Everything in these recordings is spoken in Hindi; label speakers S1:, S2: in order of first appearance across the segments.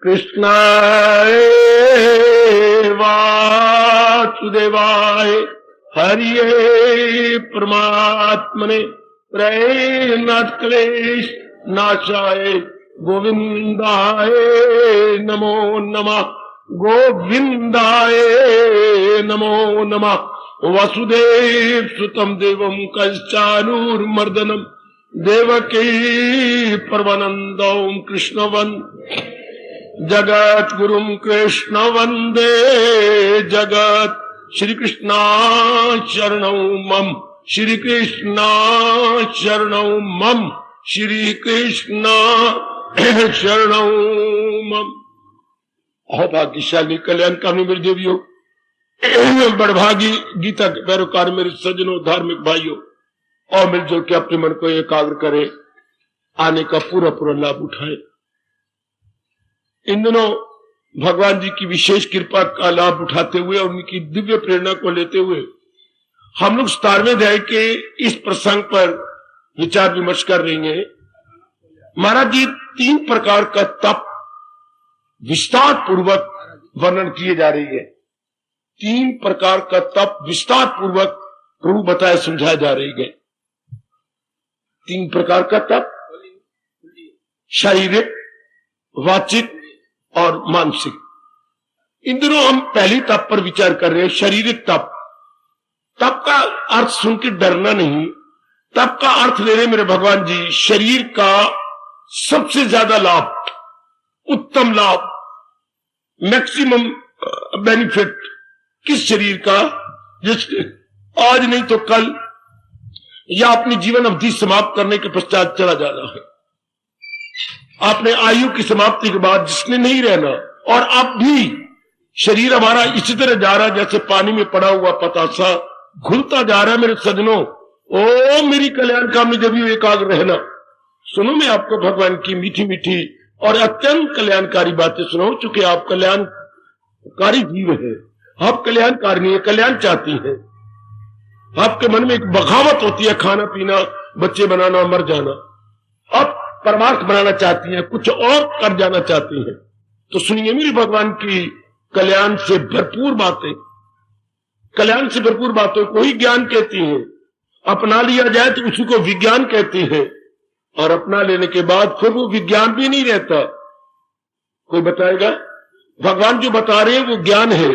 S1: कृष्णाय वासुदेवाय हरिये परमात्मने प्रेरणात् क्लेश नाशाय गोविंदाय नमो नमः। गोविंदाय नमो नमः। वसुदेव सुतं देवं कंसानुर्मर्दनम देवकी परमानंदं कृष्णवन् जगत गुरुं कृष्ण वंदे जगत। श्री कृष्णा शरणं मम, श्री कृष्णा शरणं मम, श्री कृष्णा शरणं मम। भाग्यशाली कल्याणकामी मेरी देवियों, बड़भागी गीता के पैरोकार मेरे सज्जनों, धार्मिक भाइयों, और मिलजुल के अपने मन को एकाग्र करें, आने का पूरा पूरा लाभ उठाए। इन दिनों भगवान जी की विशेष कृपा का लाभ उठाते हुए और उनकी दिव्य प्रेरणा को लेते हुए हम लोग 17वें अध्याय के इस प्रसंग पर विचार विमर्श कर रहे हैं। महाराज जी 3 प्रकार का तप विस्तार पूर्वक वर्णन किए जा रही है। 3 प्रकार का तप विस्तार पूर्वक प्रभु बताया समझाया जा रही है। 3 प्रकार का तप, शारीरिक, वाचिक और मानसिक। इन दिनों हम पहली तप पर विचार कर रहे हैं, शारीरिक तप। तप का अर्थ सुन के डरना नहीं, तप का अर्थ ले रहे मेरे भगवान जी शरीर का सबसे ज्यादा लाभ, उत्तम लाभ, मैक्सिमम बेनिफिट किस शरीर का जिसके आज नहीं तो कल या अपनी जीवन अवधि समाप्त करने के पश्चात चला जाना है। आपने आयु की समाप्ति के बाद जिसने नहीं रहना, और अब भी शरीर हमारा इसी तरह जा रहा है जैसे पानी में पड़ा हुआ पतासा घुलता जा रहा है। मेरे सज्जनों, ओ मेरी कल्याणकामी देवी, एकाग्र रहना। सुनो, मैं आपको भगवान की मीठी मीठी और अत्यंत कल्याणकारी बातें सुनाऊं, चूंकि आप कल्याणकारी जीव है, आप कल्याणकारिणी है, कल्याण चाहती है। आपके मन में एक बगावत होती है, खाना पीना, बच्चे बनाना, मर जाना। आप परमार्थ बनाना चाहती हैं, कुछ और कर जाना चाहती हैं। तो सुनिए मेरी भगवान की कल्याण से भरपूर बातें। कल्याण से भरपूर बातों को ही ज्ञान कहती हैं। अपना लिया जाए तो उसी को विज्ञान कहती है, और अपना लेने के बाद फिर वो विज्ञान भी नहीं रहता। कोई बताएगा? भगवान जो बता रहे हैं वो ज्ञान है।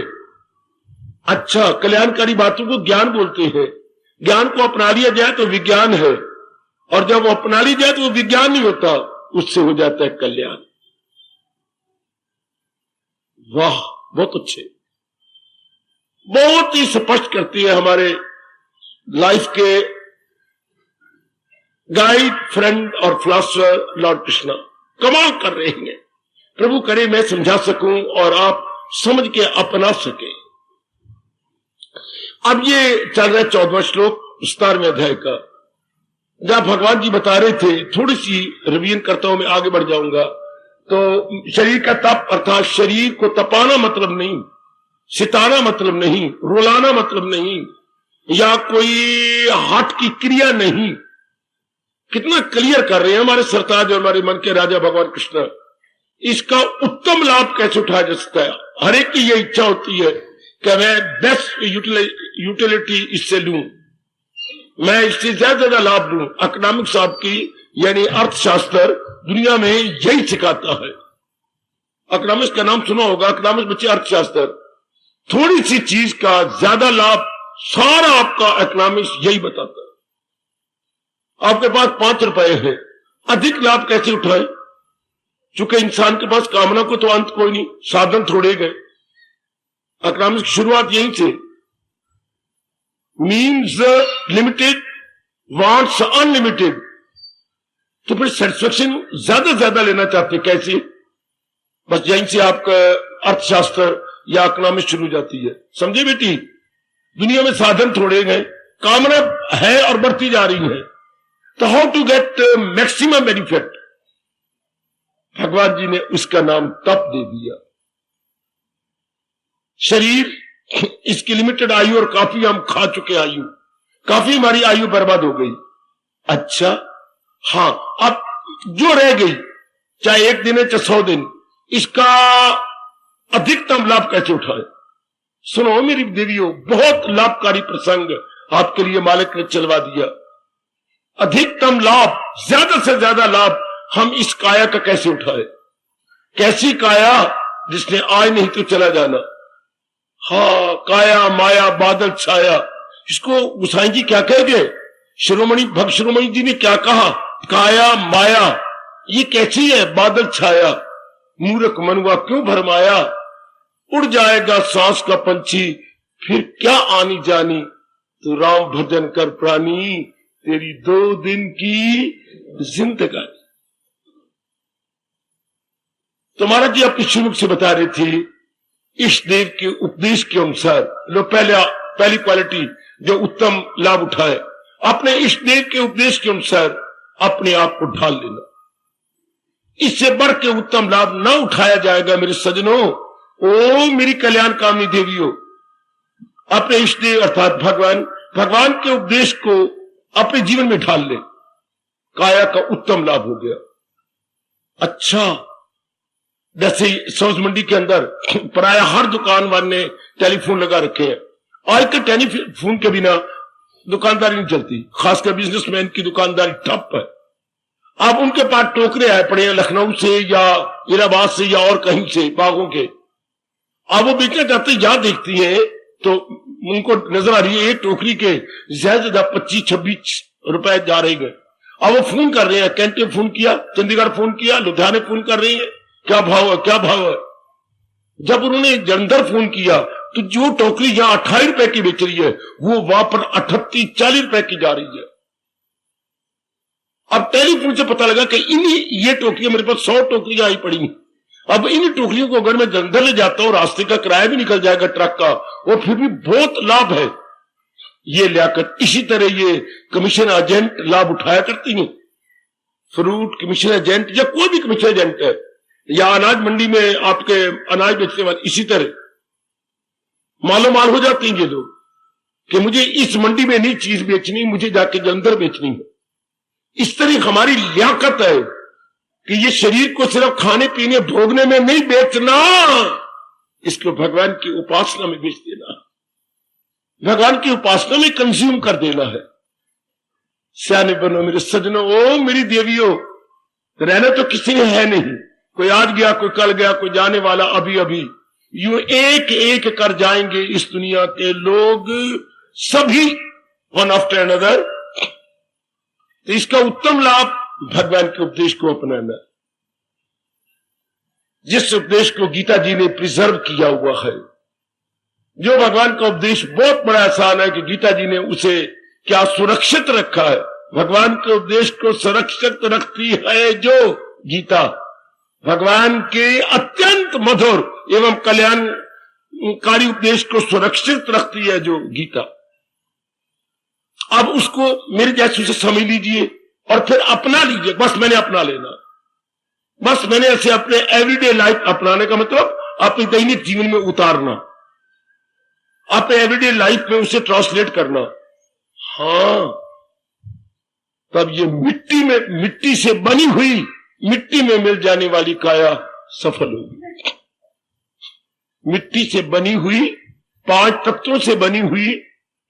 S1: अच्छा, कल्याणकारी बातों को ज्ञान बोलते हैं। ज्ञान को अपना लिया जाए तो विज्ञान है, और जब वो अपना ली जाए तो वो विज्ञान नहीं होता, उससे हो जाता है कल्याण। वाह, बहुत अच्छे, बहुत ही स्पष्ट करती है हमारे लाइफ के गाइड, फ्रेंड और फिलॉसफर लॉर्ड कृष्णा। कमाल कर रहे हैं। प्रभु करे मैं समझा सकूं और आप समझ के अपना सके। अब ये चल रहा है 14वां श्लोक 17वें अध्याय का, जहां भगवान जी बता रहे थे। थोड़ी सी रिवीजन करता हूं, मैं आगे बढ़ जाऊंगा। तो शरीर का तप अर्थात शरीर को तपाना मतलब नहीं, सिताना मतलब नहीं, रुलाना मतलब नहीं, या कोई हाथ की क्रिया नहीं। कितना क्लियर कर रहे हैं हमारे सरताज और हमारे मन के राजा भगवान कृष्ण। इसका उत्तम लाभ कैसे उठाया जा सकता है? हर एक की यह इच्छा होती है कि मैं बेस्ट यूटिलिटी इससे लूं, मैं इससे ज्यादा लाभ लूं। इकोनॉमिक्स आपकी यानी अर्थशास्त्र दुनिया में यही सिखाता है। इकोनॉमिक्स का नाम सुना होगा, इकोनॉमिक्स बच्चे अर्थशास्त्र। थोड़ी सी चीज का ज्यादा लाभ सारा आपका इकोनॉमिक्स यही बताता है। आपके पास 5 रुपए हैं, अधिक लाभ कैसे उठाएं? चूंकि इंसान के पास कामना को तो अंत कोई नहीं, साधन थोड़े गए। इकोनॉमिक्स की शुरुआत यहीं से, मीन्स लिमिटेड, वांट्स अनलिमिटेड। तो फिर सेटिस्फेक्शन ज्यादा लेना चाहते कैसे? बस यहीं से आपका अर्थशास्त्र या इकोनॉमिक्स शुरू हो जाती है। समझे बेटी? दुनिया में साधन थोड़े गए, कामना है और बढ़ती जा रही है। तो how to get maximum benefit? भगवान जी ने उसका नाम तप दे दिया। शरीर, इसकी लिमिटेड आयु, और काफी हम खा चुके आयु, काफी हमारी आयु बर्बाद हो गई। अच्छा हाँ, अब जो रह गई चाहे 1 दिन है चाहे 100 दिन, इसका अधिकतम लाभ कैसे उठाए। सुनो मेरी देवियों, बहुत लाभकारी प्रसंग आपके लिए मालिक ने चलवा दिया। अधिकतम लाभ, ज्यादा से ज्यादा लाभ हम इस काया का कैसे उठाए। कैसी काया जिसने आज नहीं तो चला जाना। हाँ, काया माया बादल छाया, इसको गोसाई जी क्या कह गए, शिरोमणि भक्त शिरोमणि जी ने क्या कहा, काया माया ये कैसी है, बादल छाया, मूर्ख मनुआ क्यों भरमाया, उड़ जाएगा सांस का पंछी फिर क्या आनी जानी, तो राम भजन कर प्राणी तेरी 2 दिन की जिंदगानी। तो महाराज जी अपने शुरू से बता रहे थे, इष्ट देव के उपदेश के अनुसार लो पहली क्वालिटी जो उत्तम लाभ उठाए, अपने इष्ट देव के उपदेश के अनुसार अपने आप को ढाल लेना। इससे बढ़ के उत्तम लाभ ना उठाया जाएगा मेरे सज्जनों। ओ मेरी कल्याण कामनी देवियों, अपने इष्ट देव अर्थात भगवान के उपदेश को अपने जीवन में ढाल ले, काया का उत्तम लाभ हो गया। अच्छा, जैसे सब्ज मंडी के अंदर प्राय हर दुकान वाले ने टेलीफोन लगा रखे हैं। आज के टेलीफोन के बिना दुकानदारी नहीं चलती, खासकर बिजनेसमैन की दुकानदारी ठप है। अब उनके पास टोकरे आए पड़े हैं लखनऊ से या इलाहाबाद से या और कहीं से बागों के। अब वो बेचना चाहते जहां देखती है तो उनको नजर आ रही है एक टोकरी के ज्यादा 25-26 रुपए जा रहे हैं। अब वो फोन कर रहे हैं, कैंटे फोन किया, चंडीगढ़ फोन किया, लुधियाने फोन कर रही है, क्या भाव है क्या भाव है। जब उन्होंने जलंधर फोन किया तो जो टोकरी यहां 28 रुपए की बेच रही है वो वहां पर 38-40 रुपए की जा रही है। अब टेलीफोन से पता लगा कि ये टोकरियां मेरे पास 100 टोकरियां आई पड़ी। अब इन टोकरियों को अगर मैं जलंधर ले जाता हूं, रास्ते का किराया भी निकल जाएगा ट्रक का, और फिर भी बहुत लाभ है। ये लियाकत, इसी तरह ये कमीशन एजेंट लाभ उठाया करती हैं। फ्रूट कमीशन एजेंट या कोई भी कमीशन एजेंट है, या अनाज मंडी में आपके अनाज बेचने वाले, इसी तरह मालो माल हो जाते हैं ये लोग कि मुझे इस मंडी में नहीं चीज बेचनी, मुझे जाके जलंधर बेचनी है। इस तरह हमारी लियाकत है कि ये शरीर को सिर्फ खाने पीने भोगने में नहीं बेचना, इसको भगवान की उपासना में बेच देना, भगवान की उपासना में कंज्यूम कर देना है। सियाने बनो मेरे सज्जनों, ओ मेरी देवियों, रहना तो किसी ने है नहीं, कोई आज गया कोई कल गया कोई जाने वाला अभी अभी, यूं एक एक कर जाएंगे इस दुनिया के लोग सभी, वन आफ्टर अनदर। तो इसका उत्तम लाभ भगवान के उपदेश को अपनाना, जिस उपदेश को गीता जी ने प्रिजर्व किया हुआ है। जो भगवान का उपदेश बहुत बड़ा आसान है कि गीता जी ने उसे क्या सुरक्षित रखा है। भगवान के उपदेश को सुरक्षित रखती है जो गीता, भगवान के अत्यंत मधुर एवं कल्याणकारी उपदेश को सुरक्षित रखती है जो गीता। अब उसको मेरे जैसे उसे समझ लीजिए और फिर अपना लीजिए। बस मैंने अपना लेना, बस मैंने ऐसे अपने एवरीडे लाइफ अपनाने का मतलब अपने दैनिक जीवन में उतारना, अपने एवरीडे लाइफ में उसे ट्रांसलेट करना। हाँ, तब ये मिट्टी से बनी हुई, मिट्टी में मिल जाने वाली काया सफल होगी। मिट्टी से बनी हुई, 5 तत्वों से बनी हुई,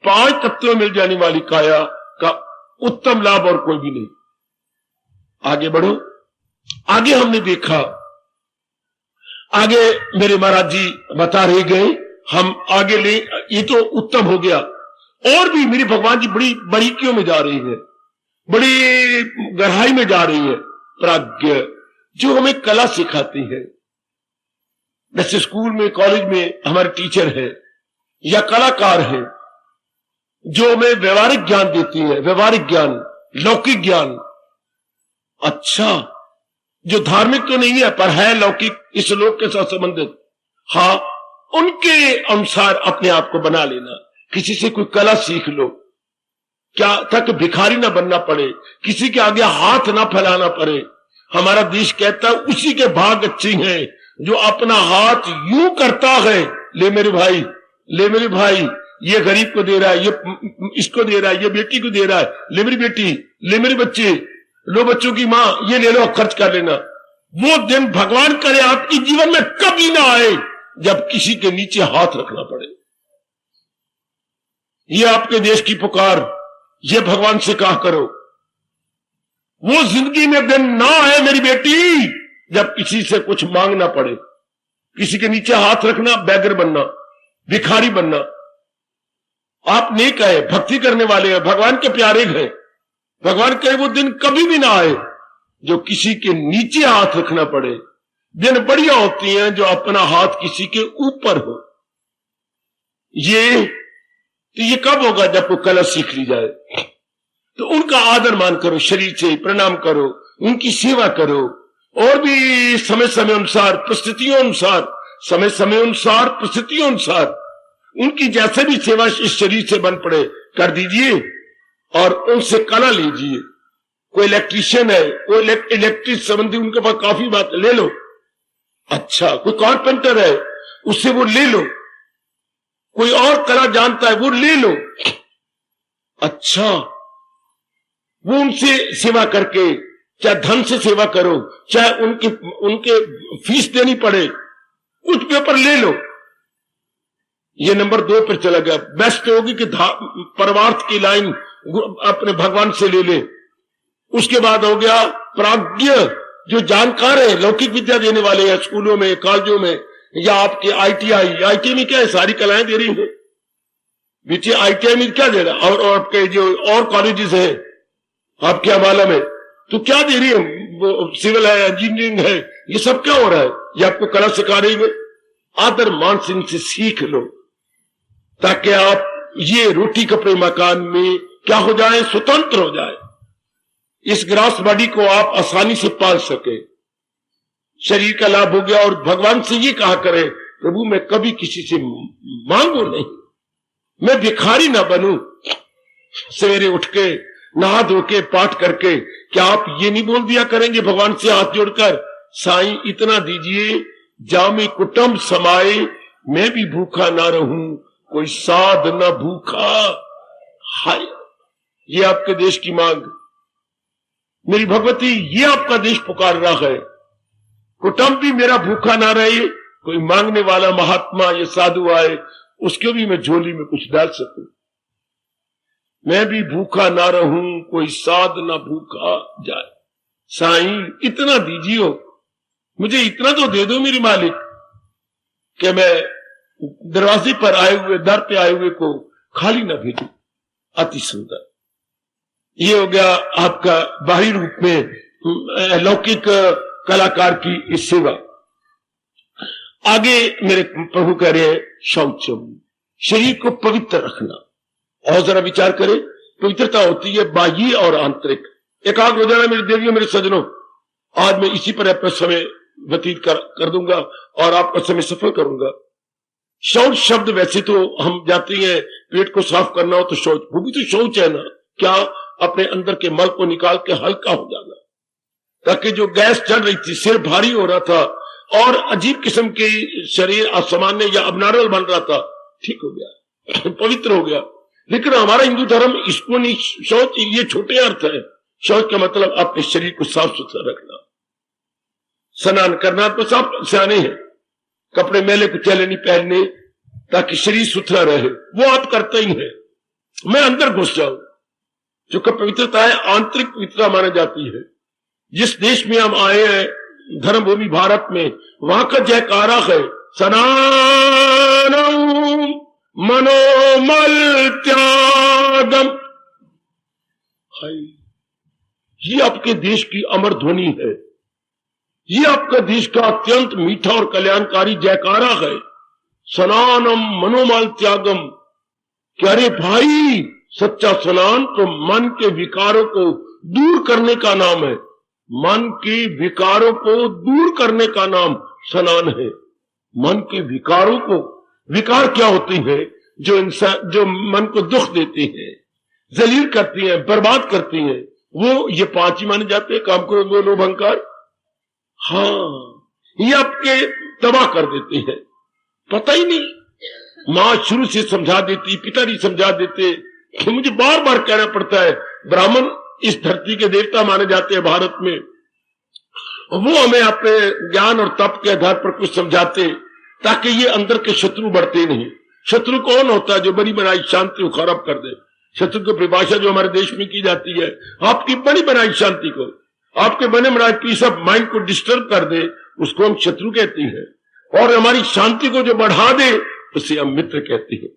S1: 5 तत्वों में मिल जाने वाली काया का उत्तम लाभ और कोई भी नहीं। आगे बढ़ो। आगे हमने देखा, आगे मेरे महाराज जी बता रहे गए, हम आगे ले, ये तो उत्तम हो गया। और भी मेरे भगवान जी बड़ी बारीकियों में जा रही है, बड़ी गहराई में जा रही है। प्राज्ञ जो हमें कला सिखाती है, जैसे स्कूल में कॉलेज में हमारे टीचर है या कलाकार है जो हमें व्यवहारिक ज्ञान देती है, व्यवहारिक ज्ञान, लौकिक ज्ञान। अच्छा, जो धार्मिक तो नहीं है पर है लौकिक, इस लोक के साथ संबंधित, हाँ, उनके अनुसार अपने आप को बना लेना। किसी से कोई कला सीख लो, क्या तक भिखारी ना बनना पड़े, किसी के आगे हाथ ना फैलाना पड़े। हमारा देश कहता है उसी के भाग अच्छे हैं जो अपना हाथ यूं करता है, ले मेरे भाई, ले मेरे भाई, ये गरीब को दे रहा है, ये इसको दे रहा है, ये बेटी को दे रहा है, ले मेरी बेटी, ले मेरे बच्चे, लो बच्चों की मां, ये ले लो खर्च कर लेना। वो दिन भगवान करे आपके जीवन में कभी ना आए जब किसी के नीचे हाथ रखना पड़े। ये आपके देश की पुकार, ये भगवान से कहा करो। वो जिंदगी में दिन ना आए मेरी बेटी जब किसी से कुछ मांगना पड़े, किसी के नीचे हाथ रखना, बेगर बनना, भिखारी बनना। आप नेक है, भक्ति करने वाले हैं, भगवान के प्यारे हैं, भगवान कहे वो दिन कभी भी ना आए जो किसी के नीचे हाथ रखना पड़े। दिन बढ़िया होती हैं जो अपना हाथ किसी के ऊपर हो। ये कब होगा? जब वो कला सीख ली जाए। तो उनका आदर मान करो, शरीर से प्रणाम करो, उनकी सेवा करो, और भी समय समय अनुसार, परिस्थितियों अनुसार, समय समय अनुसार, परिस्थितियों अनुसार उनकी जैसे भी सेवा इस शरीर से बन पड़े कर दीजिए और उनसे कला लीजिए। कोई इलेक्ट्रीशियन है, कोई इलेक्ट्रिक संबंधी उनके पास काफी बात ले लो। अच्छा, कोई कारपेंटर है उससे वो ले लो, कोई और कला जानता है वो ले लो। अच्छा, वो उनसे सेवा करके, चाहे धन से सेवा करो, चाहे उनके फीस देनी पड़े, कुछ पेपर ले लो। ये नंबर 2 पर चला गया। बेस्ट होगी कि परमार्थ की लाइन अपने भगवान से ले ले। उसके बाद हो गया प्राज्ञ, जो जानकार है, लौकिक विद्या देने वाले हैं स्कूलों में, कॉलेजों में, या आपके आईटीआई में क्या है, सारी कलाएं दे रही है। बीच आईटीआई में क्या दे रहा, और आपके जो और कॉलेजेस हैं आपके हवाला में, तो क्या दे रही है? सिविल है, इंजीनियरिंग है, ये सब क्या हो रहा है? ये आपको कला सिखा रही है। आदर मान सिंह से सीख लो ताकि आप ये रोटी कपड़े मकान में क्या हो जाए, स्वतंत्र हो जाए। इस ग्रास बॉडी को आप आसानी से पाल सके, शरीर का लाभ हो गया। और भगवान से ये कहा करे, प्रभु मैं कभी किसी से मांगू नहीं, मैं भिखारी ना बनूं। सवेरे उठ के नहा धो के पाठ करके क्या आप ये नहीं बोल दिया करेंगे भगवान से हाथ जोड़कर, साईं इतना दीजिए जामे कुटुंब समाए, मैं भी भूखा ना रहूं, कोई साध ना भूखा। हाय, ये आपके देश की मांग। मेरी भगवती, ये आपका देश पुकार रहा है, कुटुंब भी मेरा भूखा ना रहे, कोई मांगने वाला महात्मा ये साधु आए उसके भी मैं झोली में कुछ डाल सकूं। मैं भी भूखा ना रहूं, कोई साध ना भूखा जाए। साईं इतना दीजिए, मुझे इतना तो दे दो मेरे मालिक कि मैं दरवाजे पर आए हुए, दर पे आए हुए को खाली ना भेजू। अति सुंदर। ये हो गया आपका बाहरी रूप में लौकिक कलाकार की इस सेवा। आगे मेरे प्रभु कह रहे हैं शौचम, शरीर को पवित्र रखना। और जरा विचार करें, पवित्रता होती है बाह्य और आंतरिक। एकाग्र हो जाना मेरे देवियों, मेरे सज्जनों। आज मैं इसी पर अपना समय व्यतीत कर दूंगा और आपका समय सफल करूंगा। शौच शब्द, वैसे तो हम जाते हैं पेट को साफ करना हो तो शौच, वो भी तो शौच है ना। क्या? अपने अंदर के मल को निकाल के हल्का हो जाना, ताकि जो गैस चढ़ रही थी, सिर भारी हो रहा था और अजीब किस्म के शरीर असामान्य या अबनॉर्मल बन रहा था, ठीक हो गया, पवित्र हो गया। लेकिन हमारा हिंदू धर्म इसको नहीं, शौच ये छोटे अर्थ है। शौच का मतलब अपने शरीर को साफ सुथरा रखना, स्नान करना तो सब सियाने हैं, कपड़े मैले कुचैले नहीं पहनने ताकि शरीर सुथरा रहे, वो आप करते ही है। मैं अंदर घुस जाऊं, जो पवित्रता है आंतरिक पवित्रता मानी जाती है। जिस देश में हम आए हैं, धर्मभूमि भारत में, वहां का जयकारा है सनातनम मनोमल त्यागम। ये आपके देश की अमर ध्वनि है, ये आपका देश का अत्यंत मीठा और कल्याणकारी जयकारा है, सनानम मनोमल त्यागम। क्या रे भाई, सच्चा स्नान तो मन के विकारों को दूर करने का नाम है। मन के विकारों को दूर करने का नाम स्नान है। मन के विकारों को, विकार क्या होती है? जो इंसान, जो मन को दुख देती है, जलील करती है, बर्बाद करती है, वो ये 5 ही माने जाते हैं, काम क्रोध मोह लोभ अहंकार। हाँ, ये आपके तबाह कर देते हैं, पता ही नहीं। मां शुरू से समझा देती, पिताजी समझा देते, तो मुझे बार बार कहना पड़ता है। ब्राह्मण इस धरती के देवता माने जाते हैं भारत में, वो हमें अपने ज्ञान और तप के आधार पर कुछ समझाते ताकि ये अंदर के शत्रु बढ़ते नहीं। शत्रु कौन होता है? जो बड़ी बनाई शांति को खराब कर दे। शत्रु की परिभाषा जो हमारे देश में की जाती है, आपकी बड़ी बनाई शांति को, आपके बने बनाए पीस ऑफ माइंड को डिस्टर्ब कर दे, उसको हम शत्रु कहते हैं। और हमारी शांति को जो बढ़ा दे उसे हम मित्र कहते हैं।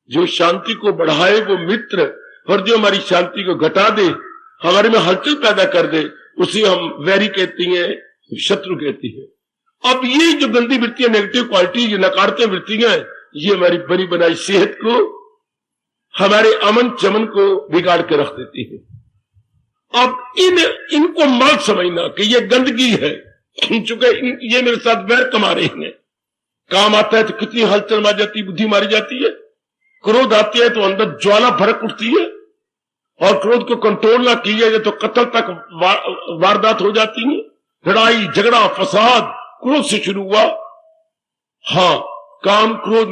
S1: जो शांति को बढ़ाए वो मित्र, और जो हमारी शांति को घटा दे, हमारे में हलचल पैदा कर दे, उसे हम वैरी कहती हैं, शत्रु कहती हैं। अब ये जो गंदी वृत्तियां, नेगेटिव क्वालिटी, ये नकारते वृत्तियां, ये हमारी बड़ी बनाई सेहत को, हमारे अमन चमन को बिगाड़ के रख देती है। अब इनको मत समझना कि ये गंदगी है, चूंकि ये मेरे साथ वैर कमा रहे हैं। काम आता है तो कितनी हलचल मार जाती है, बुद्धि मारी जाती है। क्रोध आती है तो अंदर ज्वाला भड़क उठती है, और क्रोध को कंट्रोल ना किया जाए तो कत्ल तक वारदात हो जाती है। लड़ाई झगड़ा फसाद क्रोध से शुरू हुआ। हाँ, काम क्रोध,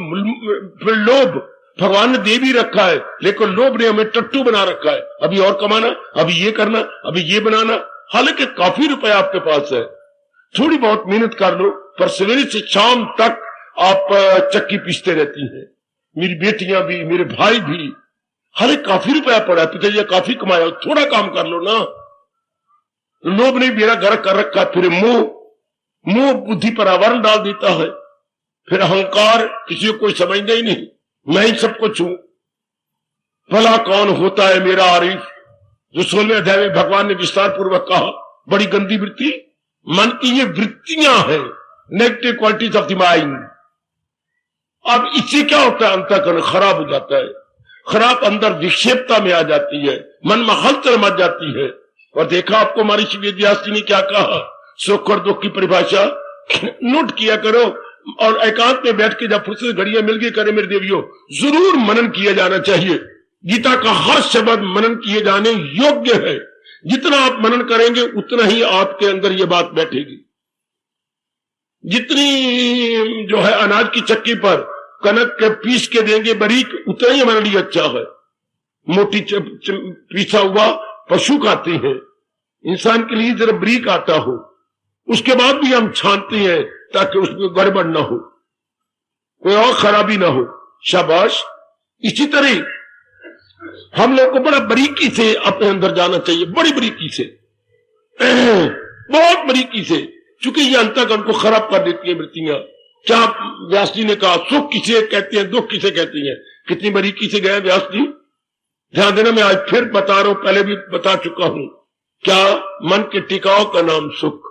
S1: फिर लोभ भगवान ने दे भी रखा है, लेकिन लोभ ने हमें टट्टू बना रखा है। अभी और कमाना, अभी ये करना, अभी ये बनाना। हालांकि काफी रुपया आपके पास है, थोड़ी बहुत मेहनत कर लो, पर सवेरे से शाम तक आप चक्की पीसते रहती हैं। मेरी बेटियां भी, मेरे भाई भी। हाले काफी रुपया पड़ा है, पिताजी काफी कमाया, थोड़ा काम कर लो ना। लोभ ने मेरा घर कर रखा। फिर मोह बुद्धि पर आवरण डाल देता है। फिर अहंकार, किसी को कोई समझना ही नहीं, मैं ही सब कुछ हूं। भला कौन होता है मेरा आरिफ, जो 16वें अध्याय में भगवान ने विस्तार पूर्वक कहा। बड़ी गंदी वृत्ति, मन की ये वृत्तियां हैं, negative qualities of the mind. अब इससे क्या होता है? अंतःकरण खराब हो जाता है, खराब अंदर विक्षेपता में आ जाती है, मन में हलचल मच जाती है। और देखा आपको महर्षि वेदव्यास जी ने क्या कहा, सुख और दुख की परिभाषा नोट किया करो, और एकांत में बैठ के जब फुर्सत घड़ियां मिल गई करे मेरे देवियों, जरूर मनन किया जाना चाहिए। गीता का हर शब्द मनन किए जाने योग्य है। जितना आप मनन करेंगे उतना ही आपके अंदर ये बात बैठेगी। जितनी जो है अनाज की चक्की पर कनक के पीस के देंगे बारीक, उतना ही हमारे लिए अच्छा है। मोटी पीसा हुआ पशु खाते हैं, इंसान के लिए जरा बारीक आता हो, उसके बाद भी हम छानते हैं ताकि उसमें गड़बड़ ना हो, कोई और खराबी ना हो। शाबाश। इसी तरह हम लोग को बड़ा बारीकी से अपने अंदर जाना चाहिए, बड़ी बारीकी से, बहुत बारीकी से, चूंकि ये अंतःकरण को खराब कर देती है वृत्तियां। क्या व्यास जी ने कहा, सुख किसे कहते हैं, दुख किसे कहते हैं? कितनी बारीकी से गए व्यास जी। ध्यान देना, मैं आज फिर बता रहा हूं, पहले भी बता चुका हूं। क्या? मन के टिकाव का नाम सुख।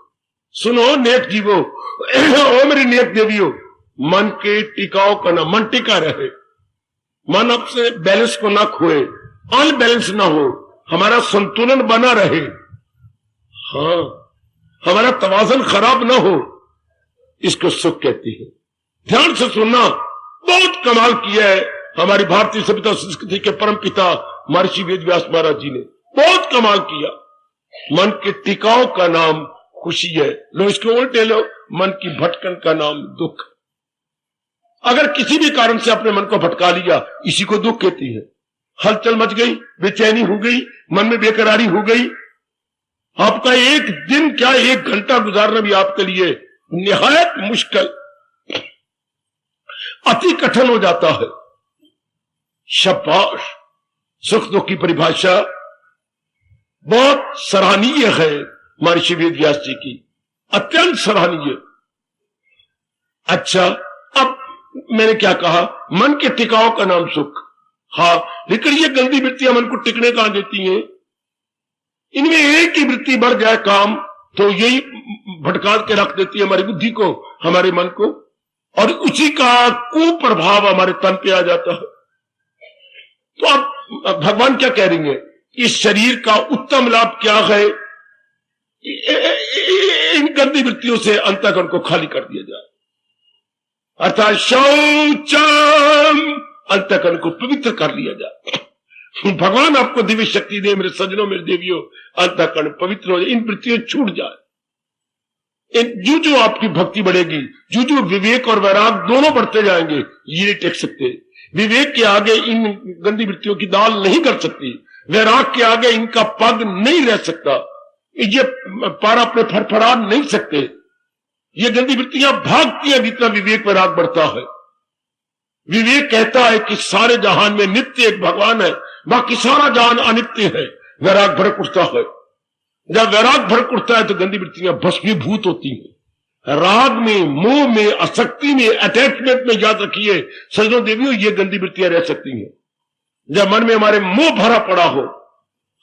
S1: सुनो नेक जीवो, ओ मेरी नेक देवियों, मन के टिकाव का नाम, मन टिका रहे, मन अपने बैलेंस को ना खोए, अनबैलेंस ना हो, हमारा संतुलन बना रहे। हाँ, हमारा तवाज़ुन खराब ना हो, इसको सुख कहती है। ध्यान से सुनना, बहुत कमाल किया है हमारी भारतीय सभ्यता संस्कृति के परम पिता महर्षि वेदव्यास महाराज जी ने, बहुत कमाल किया। मन के टिकाव का नाम खुशी है। लो इसको उल्टे लो, मन की भटकन का नाम दुख। अगर किसी भी कारण से अपने मन को भटका लिया, इसी को दुख कहती है। हलचल मच गई, बेचैनी हो गई, मन में बेकरारी हो गई, आपका एक दिन क्या एक घंटा गुजारना भी आपके लिए निहायत मुश्किल, अति कठिन हो जाता है। शाबाश। सुख दुख की परिभाषा बहुत सराहनीय है महर्षि वेदव्यास जी की, अत्यंत सराहनीय। अच्छा, अब मैंने क्या कहा, मन के टिकाव का नाम सुख। हाँ, लेकिन ये गंदी वृत्तियां मन को टिकने कहां देती हैं? इनमें एक ही वृत्ति बढ़ जाए काम, तो यही भटका के रख देती है हमारी बुद्धि को, हमारे मन को, और उसी का कुप्रभाव हमारे तन पे आ जाता है। तो अब भगवान क्या कह रही है, इस शरीर का उत्तम लाभ क्या है? इन गंदी वृत्तियों से अंतःकरण को खाली कर दिया जाए, अर्थात शौचम, अंतःकरण को पवित्र कर लिया जाए। भगवान आपको दिव्य शक्ति दे मेरे सज्जनों, मेरे देवियों, अंतःकरण पवित्र हो जाए, इन वृत्तियों छूट जाए। जो जो आपकी भक्ति बढ़ेगी, जो जो विवेक और वैराग दोनों बढ़ते जाएंगे, ये नहीं टेक सकते। विवेक के आगे इन गंदी वृत्तियों की दाल नहीं कर सकती, वैराग के आगे इनका पग नहीं रह सकता। ये पारा पे फड़फड़ा नहीं सकते। ये गंदी वृत्तियां भागती हैं जितना विवेक वैराग बढ़ता है। विवेक कहता है कि सारे जहान में नित्य एक भगवान है, बाकी सारा जहान अनित्य है। वैराग भड़क उठता है। जब वैराग भड़क उठता है तो गंदी वृत्तियां भस्मीभूत होती हैं। राग में, मोह में, आसक्ति में, अटैचमेंट में, याद रखिए सजनों देवियों, ये गंदी वृत्तियां रह सकती हैं जब मन में हमारे मोह भरा पड़ा हो।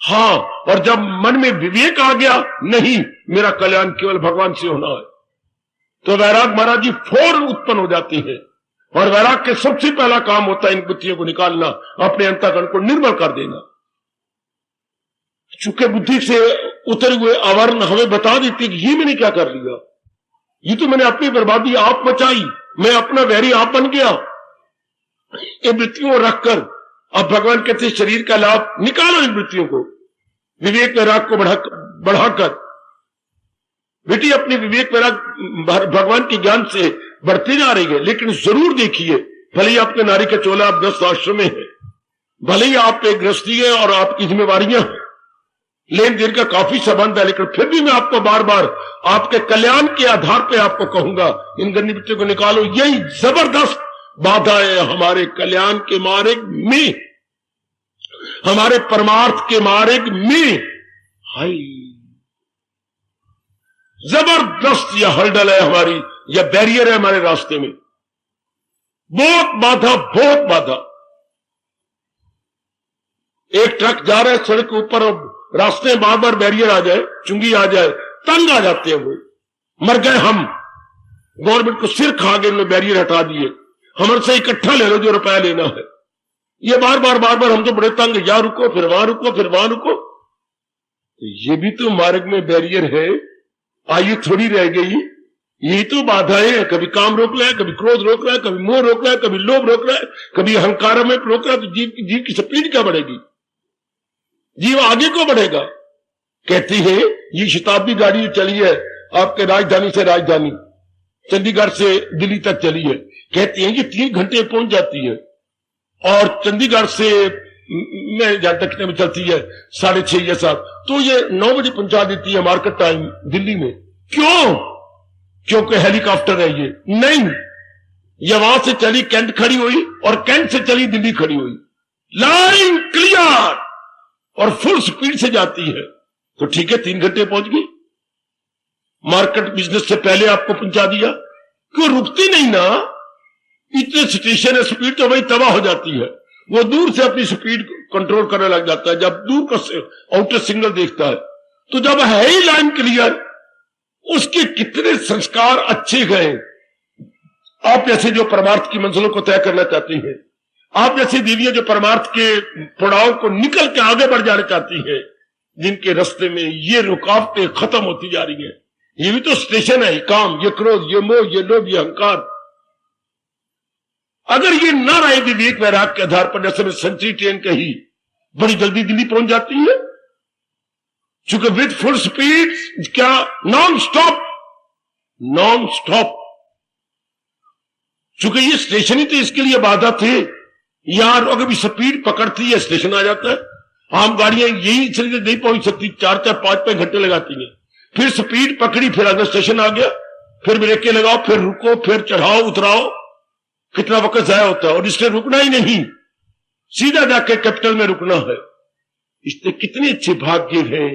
S1: हाँ, और जब मन में विवेक आ गया, नहीं मेरा कल्याण केवल भगवान से होना है, तो वैराग महाराज जी फौरन उत्पन्न हो जाती है। और वैराग के सबसे पहला काम होता है इन वृत्तियों को निकालना, अपने अंतःकरण को निर्मल कर देना। चूंकि बुद्धि से उतरे हुए आवरण हमें बता देती कि ये मैंने क्या कर लिया, ये तो मैंने अपनी बर्बादी आप मचाई, मैं अपना वैरी आप बन गया। इन वृत्तियों को रखकर अब भगवान कहते शरीर का लाभ निकालो, इन वृत्तियों को विवेक वैराग को बढ़ाकर। बेटी अपनी विवेक वैराग भगवान के ज्ञान से बढ़ती जा रही है, लेकिन जरूर देखिए, भले ही आपके नारी का चोला आप ग्रस्त आश्रम में है, भले ही आप पे गृहस्थी है और आपकी जिम्मेवारियां हैं, लेन देन का काफी संबंध है, लेकिन फिर भी मैं आपको बार बार आपके कल्याण के आधार पर आपको कहूंगा इन गंदी वृत्तियों को निकालो। यही जबरदस्त बाधा है हमारे कल्याण के मार्ग में, हमारे परमार्थ के मार्ग में। हाय, जबरदस्त यह हर्डल है हमारी, यह बैरियर है हमारे रास्ते में। बहुत बाधा, बहुत बाधा। एक ट्रक जा रहा है सड़क के ऊपर और रास्ते में बार बार बैरियर आ जाए, चुंगी आ जाए, तंग आ जाते हैं, वो मर गए हम। गवर्नमेंट को सिर खा गए, उन्होंने बैरियर हटा दिए, हमसे इकट्ठा ले लो जो रुपया लेना है। ये बार बार हम तो बड़े तंग, या रुको फिर वहां रुको फिर वहां रुको। ये भी तो मार्ग में बैरियर है, आयु थोड़ी रह गई। यही तो बाधाएं हैं, कभी काम रोक रहा है, कभी क्रोध रोक रहा है, कभी मोह रोक रहा है, कभी लोभ रोक रहा है, कभी अहंकार में रोक रहा है। तो जीव की स्पीड क्या बढ़ेगी, जीव आगे को बढ़ेगा। कहती है ये शताब्दी गाड़ी चली है आपके राजधानी से राजधानी, चंडीगढ़ से दिल्ली तक चली है, कहती है ये 3 घंटे पहुंच जाती है, और चंडीगढ़ से मैं जहां तक कितने में चलती है 6:30 या 7, तो ये 9 बजे पहुंचा देती है मार्केट टाइम दिल्ली में। क्यों? क्योंकि हेलीकॉप्टर है ये नहीं, ये वहां से चली कैंट खड़ी हुई और कैंट से चली दिल्ली खड़ी हुई, लाइन क्लियर और फुल स्पीड से जाती है, तो ठीक है 3 घंटे पहुंच गई। मार्केट बिजनेस से पहले आपको पहुंचा दिया, क्यों रुकती नहीं ना, इतने स्टेशन है, स्पीड तो वही तबाह हो जाती है। वो दूर से अपनी स्पीड कंट्रोल करने लग जाता है जब दूर का आउटर सिग्नल देखता है। तो जब है ही लाइन क्लियर, उसके कितने संस्कार अच्छे गए। आप जैसे जो परमार्थ की मंजिलों को तय करना चाहती हैं, आप जैसी देवियां जो परमार्थ के पड़ाव को निकल के आगे बढ़ जाना चाहती है, जिनके रास्ते में ये रुकावटें खत्म होती जा रही है, ये भी तो स्टेशन है, काम, ये क्रोध, ये मोह, ये लोभ, ये अहंकार। अगर ये ना रहे विवेक वैराग के आधार पर, जैसे मैं संचरी ट्रेन कही, बड़ी जल्दी दिल्ली पहुंच जाती है, चूंकि विद फुल स्पीड, क्या नॉन स्टॉप, नॉन स्टॉप। चूंकि ये स्टेशन ही तो इसके लिए बाधा थे, यार अगर भी स्पीड पकड़ती है स्टेशन आ जाता है। आम गाड़ियां यही इसलिए नहीं पहुंच सकती, 4-4, 5-5 घंटे लगाती हैं। फिर स्पीड पकड़ी, फिर अगर स्टेशन आ गया, फिर ब्रेकें लगाओ, फिर रुको, फिर चढ़ाओ उतराओ, कितना वक्त जाया होता है। और इसलिए रुकना ही नहीं, सीधा जाके कैपिटल में रुकना है। इसलिए कितने अच्छे भाग्य हैं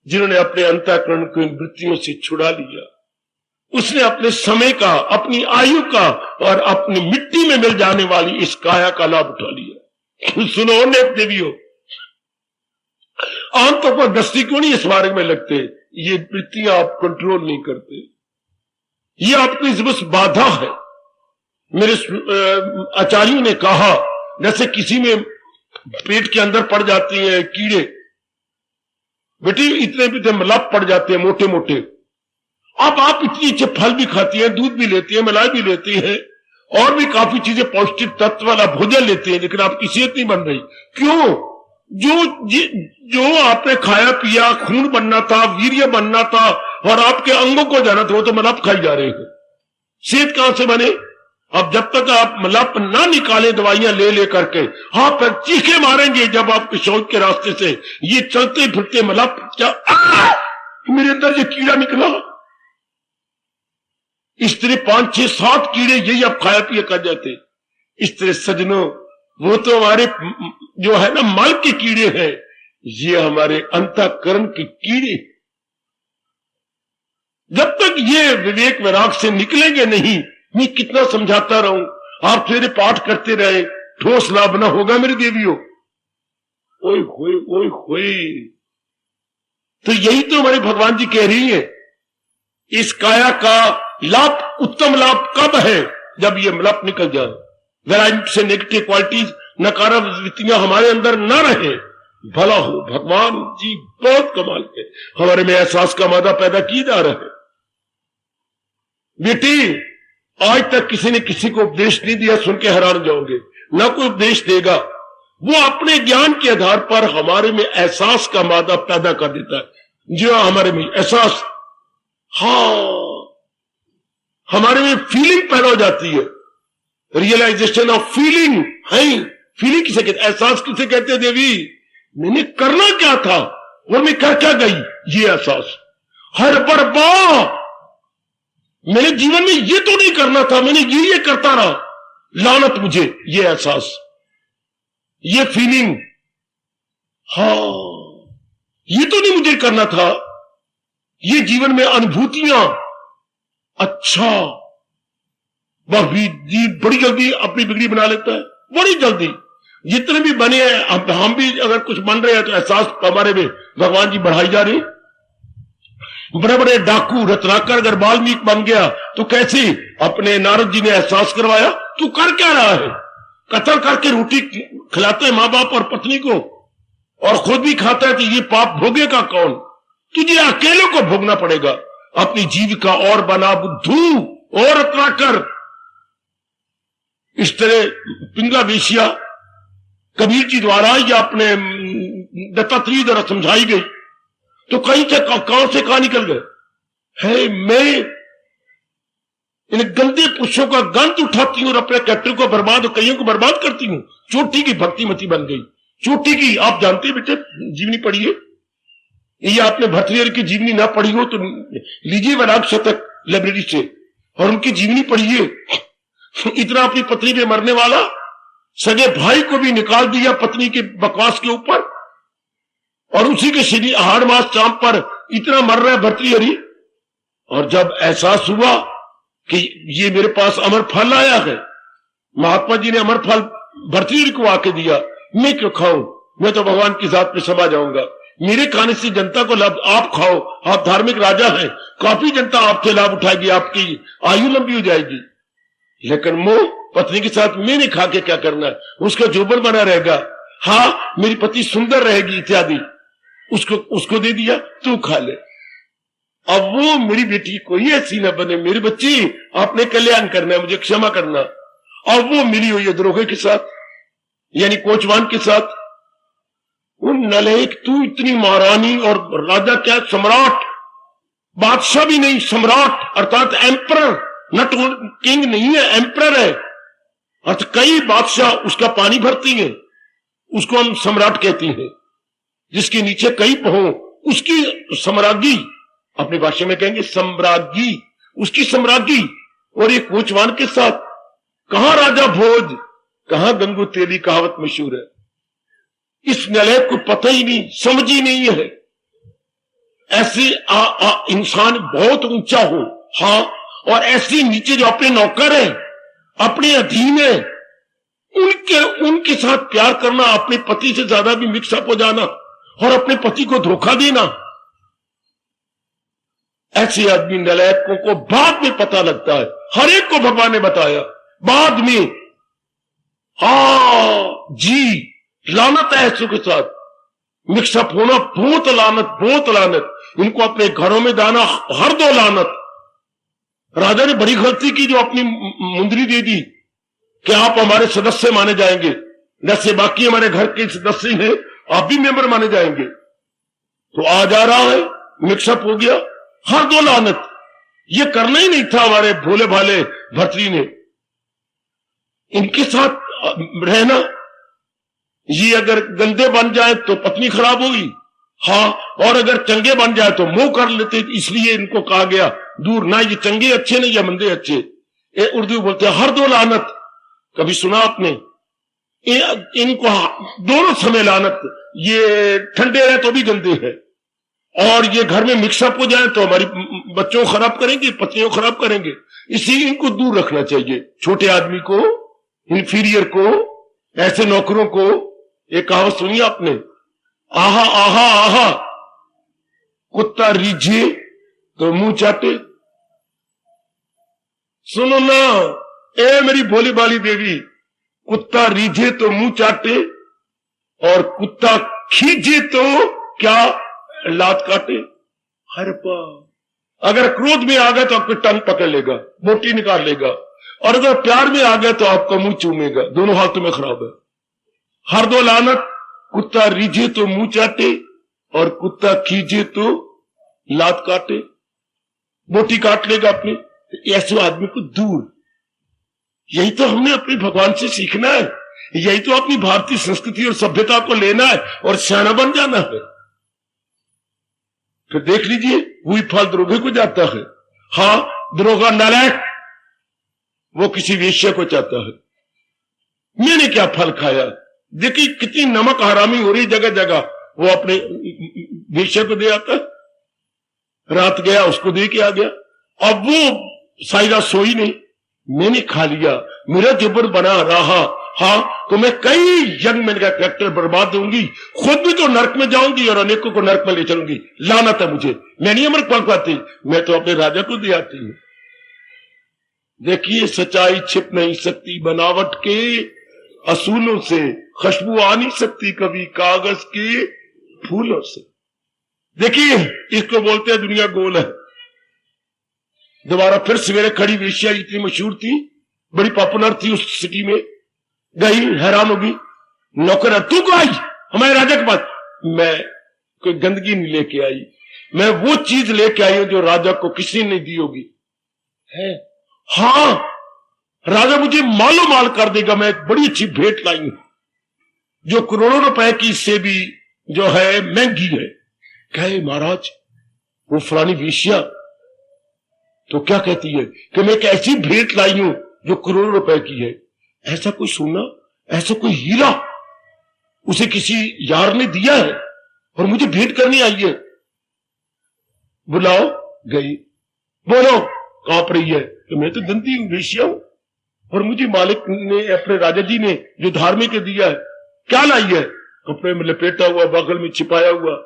S1: जिन्होंने अपने अंतःकरण को इन वृत्तियों से छुड़ा लिया। उसने अपने समय का, अपनी आयु का और अपनी मिट्टी में मिल जाने वाली इस काया का लाभ उठा लिया। सुनो ने देवियों, आमतौर पर दस्ती क्यों नहीं इस मार्ग में लगते, ये वृत्तियां आप कंट्रोल नहीं करते, ये आपकी बस बाधा है। मेरे आचार्यों ने कहा, जैसे किसी में पेट के अंदर पड़ जाती है कीड़े, बेटी इतने भी मलाप पड़ जाते हैं मोटे मोटे। अब आप इतनी अच्छे फल भी खाती हैं, दूध भी लेती हैं, मलाई भी लेती हैं, और भी काफी चीजें पौष्टिक तत्व वाला भोजन लेती हैं, लेकिन आपकी सेहत नहीं बन रही। क्यों? जो आपने खाया पिया, खून बनना था, वीर्य बनना था और आपके अंगों को जाना था, वो तो मलाप खाई जा रहे हैं। सेहत कहां से बने? अब जब तक आप मलाप ना निकाले दवाइयां ले ले करके, आप फिर चीखे मारेंगे जब आपके शौच के रास्ते से ये चलते फिरते मलाप मेरे अंदर ये कीड़ा निकला। इस तरह 5, 6, 7 कीड़े यही अब खाया पिया कर जाते। इस तरह सजनों, वो तो हमारे जो है ना मल के कीड़े हैं, ये हमारे अंतःकरण के कीड़े। जब तक ये विवेक वैराग से निकलेंगे नहीं, मैं कितना समझाता रहूं, आप मेरे पाठ करते रहे, ठोस लाभ ना होगा मेरे देवियों। ओए होए ओए होए। तो यही तो हमारे भगवान जी कह रही है, इस काया का लाभ, उत्तम लाभ कब है? जब ये मलप निकल जाए, वैराग्य से नेगेटिव क्वालिटीज, नकारात्मक वृत्तियां हमारे अंदर न रहे। भला हो, भगवान जी बहुत कमाल के हमारे में एहसास का मादा पैदा किया जा रहा है। बेटी, आज तक किसी ने किसी को उपदेश नहीं दिया, सुन के हैरान जाओगे। न कोई उपदेश देगा, वो अपने ज्ञान के आधार पर हमारे में एहसास का मादा पैदा कर देता है। जो हमारे में एहसास, हाँ, हमारे में फीलिंग पैदा हो जाती है, रियलाइजेशन ऑफ फीलिंग है। फीलिंग किसे कहते, एहसास किसे कहते हैं देवी? मैंने करना क्या था और मैं कर क्या गई, ये एहसास। हर बार मेरे जीवन में ये तो नहीं करना था, मैंने ये करता रहा, लानत मुझे, ये एहसास, ये फीलिंग, हाँ, ये तो नहीं मुझे करना था। ये जीवन में अनुभूतियां, अच्छा, वह भी बड़ी जल्दी अपनी बिगड़ी बना लेता है, बड़ी जल्दी। जितने भी बने हैं, हम भी अगर कुछ बन रहे हैं तो एहसास हमारे में भगवान जी बढ़ाई जा रही। बड़े बड़े डाकू रत्नाकर अगर वाल्मीकि बन गया तो कैसे अपने नारद जी ने एहसास करवाया, तू कर क्या रहा है? कत्ल करके रोटी खिलाते हैं मां बाप और पत्नी को, और खुद भी खाता है, तो ये पाप भोगेगा कौन? तुझे अकेले को भोगना पड़ेगा। अपनी जीविका और बना बुद्धू और रत्नाकर। इस तरह पिंगला वेश्या कबीर जी द्वारा या अपने दत्तात्रेय द्वारा समझाई गई, तो कहीं से कहां से कहां निकल गए है। मैं इन गंदे पुरुषों का गंध उठाती हूं और अपने कैरेक्टर को बर्बाद, कईयों को बर्बाद करती हूं। चोटी की भक्तिमती बन गई। चोटी की, आप जानते हैं बेटे, जीवनी पढ़िए, ये आपने भर्तृहरि की जीवनी ना पढ़ी हो तो लीजिए वैराग शतक लाइब्रेरी से और उनकी जीवनी पढ़िए। इतना अपनी पत्नी पे मरने वाला, सगे भाई को भी निकाल दिया पत्नी के बकवास के ऊपर, और उसी के श्री आहाड़ मास चांद पर इतना मर रहा है भर्तृहरि। और जब एहसास हुआ कि ये मेरे पास अमर फल आया है, महात्मा जी ने अमर फल भर्तृहरि को आके दिया, मैं क्यों खाऊं? मैं तो भगवान की जात में समा जाऊंगा। मेरे खाने से जनता को लाभ, आप खाओ, आप धार्मिक राजा हैं, काफी जनता आपसे लाभ उठाएगी, आपकी आयु लंबी हो जाएगी। लेकिन मोह पत्नी के साथ मैंने खा के क्या करना है? उसका जोबन बना रहेगा, हाँ मेरी पत्नी सुंदर रहेगी इत्यादि, उसको दे दिया, तू खा ले। अब वो मेरी बेटी कोई ऐसी ना बने, मेरी बच्ची आपने कल्याण करना है, मुझे क्षमा करना। और वो मिली हुई है द्रोही के साथ, यानी कोचवान के साथ। उन नलेक, तू इतनी महारानी और राजा क्या, सम्राट, बादशाह भी नहीं, सम्राट अर्थात एम्परर, नट किंग नहीं है, एम्परर है। अर्थ कई बादशाह उसका पानी भरती हैं, उसको हम सम्राट कहती हैं। जिसके नीचे कई हो उसकी सम्राज्ञी, अपनी भाषा में कहेंगे सम्राज्ञी, उसकी सम्राज्ञी। और ये कोचवान के साथ कहां राजा भोज, कहां गंगू तेली कहावत मशहूर है। इस नलैक को पता ही नहीं, समझ ही नहीं है। ऐसे इंसान बहुत ऊंचा हो, हाँ, और ऐसे नीचे जो अपने नौकर है, अपने अधीन है, उनके साथ प्यार करना, अपने पति से ज्यादा भी मिक्सअप हो जाना और अपने पति को धोखा देना। ऐसे आदमी नलायकों को बाद में पता लगता है। हर एक को भगवान ने बताया बाद में। हाँ जी, लानत है ऐसों के साथ मिक्सअप होना, बहुत लानत, बहुत लानत। इनको अपने घरों में दाना, हर दो लानत। राजा ने बड़ी गलती की जो अपनी मुंदरी दे दी कि आप हमारे सदस्य माने जाएंगे, जैसे बाकी हमारे घर के सदस्य हैं, आप भी मेंबर माने जाएंगे। तो आ जा रहा है, मिक्सअप हो गया, हर दो लानत। ये करना ही नहीं था हमारे भोले भाले भर्तृहरि ने, इनके साथ रहना। ये अगर गंदे बन जाए तो पत्नी खराब होगी, हाँ, और अगर चंगे बन जाए तो मुंह कर लेते, इसलिए इनको कहा गया दूर ना, ये चंगे अच्छे नहीं या मंदे अच्छे। उर्दू बोलते हैं हर दो लानत, कभी सुना आपने? इनको दोनों समय लानत, ये ठंडे रहे तो भी गंदे हैं, और ये घर में मिक्सअप हो जाए तो हमारी बच्चों को खराब करेंगे, पत्नियों को खराब करेंगे। इसी इनको दूर रखना चाहिए, छोटे आदमी को, इंफीरियर को, ऐसे नौकरों को। एक कहावत सुनी आपने, आहा आहा आहा, कुत्ता रीझे तो मुंह चाटे। सुनो ना, ए मेरी भोली भाली देवी, कुत्ता रीझे तो मुंह चाटे और कुत्ता खींचे तो क्या लात काटे। हर पा अगर क्रोध में आ गया तो आपकी टंग पकड़ लेगा, बोटी निकाल लेगा, और अगर प्यार में आ गया तो आपका मुंह चूमेगा। दोनों हाथों में खराब है। हर दो लानत, कुत्ता रीझे तो मुंह चाटे और कुत्ता खींचे तो लात काटे, बोटी काट लेगा अपनी। ऐसे आदमी को दूर। यही तो हमने अपने भगवान से सीखना है, यही तो अपनी भारतीय संस्कृति और सभ्यता को लेना है और सियाना बन जाना है। फिर देख लीजिए वही फल दरोगे को जाता है। हाँ, दरोगा नालायक, वो किसी वेश्या को चाहता है। मैंने क्या फल खाया, देखिए कितनी नमक हरामी हो रही जगह जगह। वो अपने वेश्या को दे आता, रात गया उसको दे के आ गया। अब वो साइरा सोई नहीं, मैंने खा लिया, मेरा जबर बना रहा। हाँ, तो मैं कई यंग मैन का कैरेक्टर बर्बाद दूंगी, खुद भी तो नरक में जाऊंगी और अनेकों को नरक में ले चलूंगी। लानत है मुझे, मैं नहीं अमृत पल पाती, मैं तो अपने राजा को दे आती हूं। देखिए सच्चाई छिप नहीं सकती बनावट के असूलों से, खुशबू आ नहीं सकती कभी कागज के फूलों से। देखिए इसको बोलते हैं दुनिया गोल है। दोबारा फिर सवेरे खड़ी वेश्या इतनी मशहूर थी, बड़ी पॉपुलर थी उस सिटी में, गई, हैरान होगी, नौकर तू को आई हमारे राजा के पास। मैं कोई गंदगी नहीं लेके आई, मैं वो चीज लेके आई हूं जो राजा को किसी ने दी होगी। है हाँ, राजा मुझे मालो माल कर देगा, मैं एक बड़ी अच्छी भेंट लाई हूं जो करोड़ों रुपए की इससे भी जो है महंगी है। कहे महाराज वो फलानी वेश्या तो क्या कहती है कि मैं एक ऐसी भेंट लाई हूं जो करोड़ों रुपए की है। ऐसा कोई सोना, ऐसा कोई हीरा उसे किसी यार ने दिया है और मुझे भेंट करनी आई है। बुलाओ, गई, बोलो कांप रही है कि मैं तो गंदी वेश्या हूं और मुझे मालिक ने, अपने राजा जी ने जो धार्मिक दिया है। क्या लाई है? कपड़े में लपेटा हुआ, बगल में छिपाया हुआ,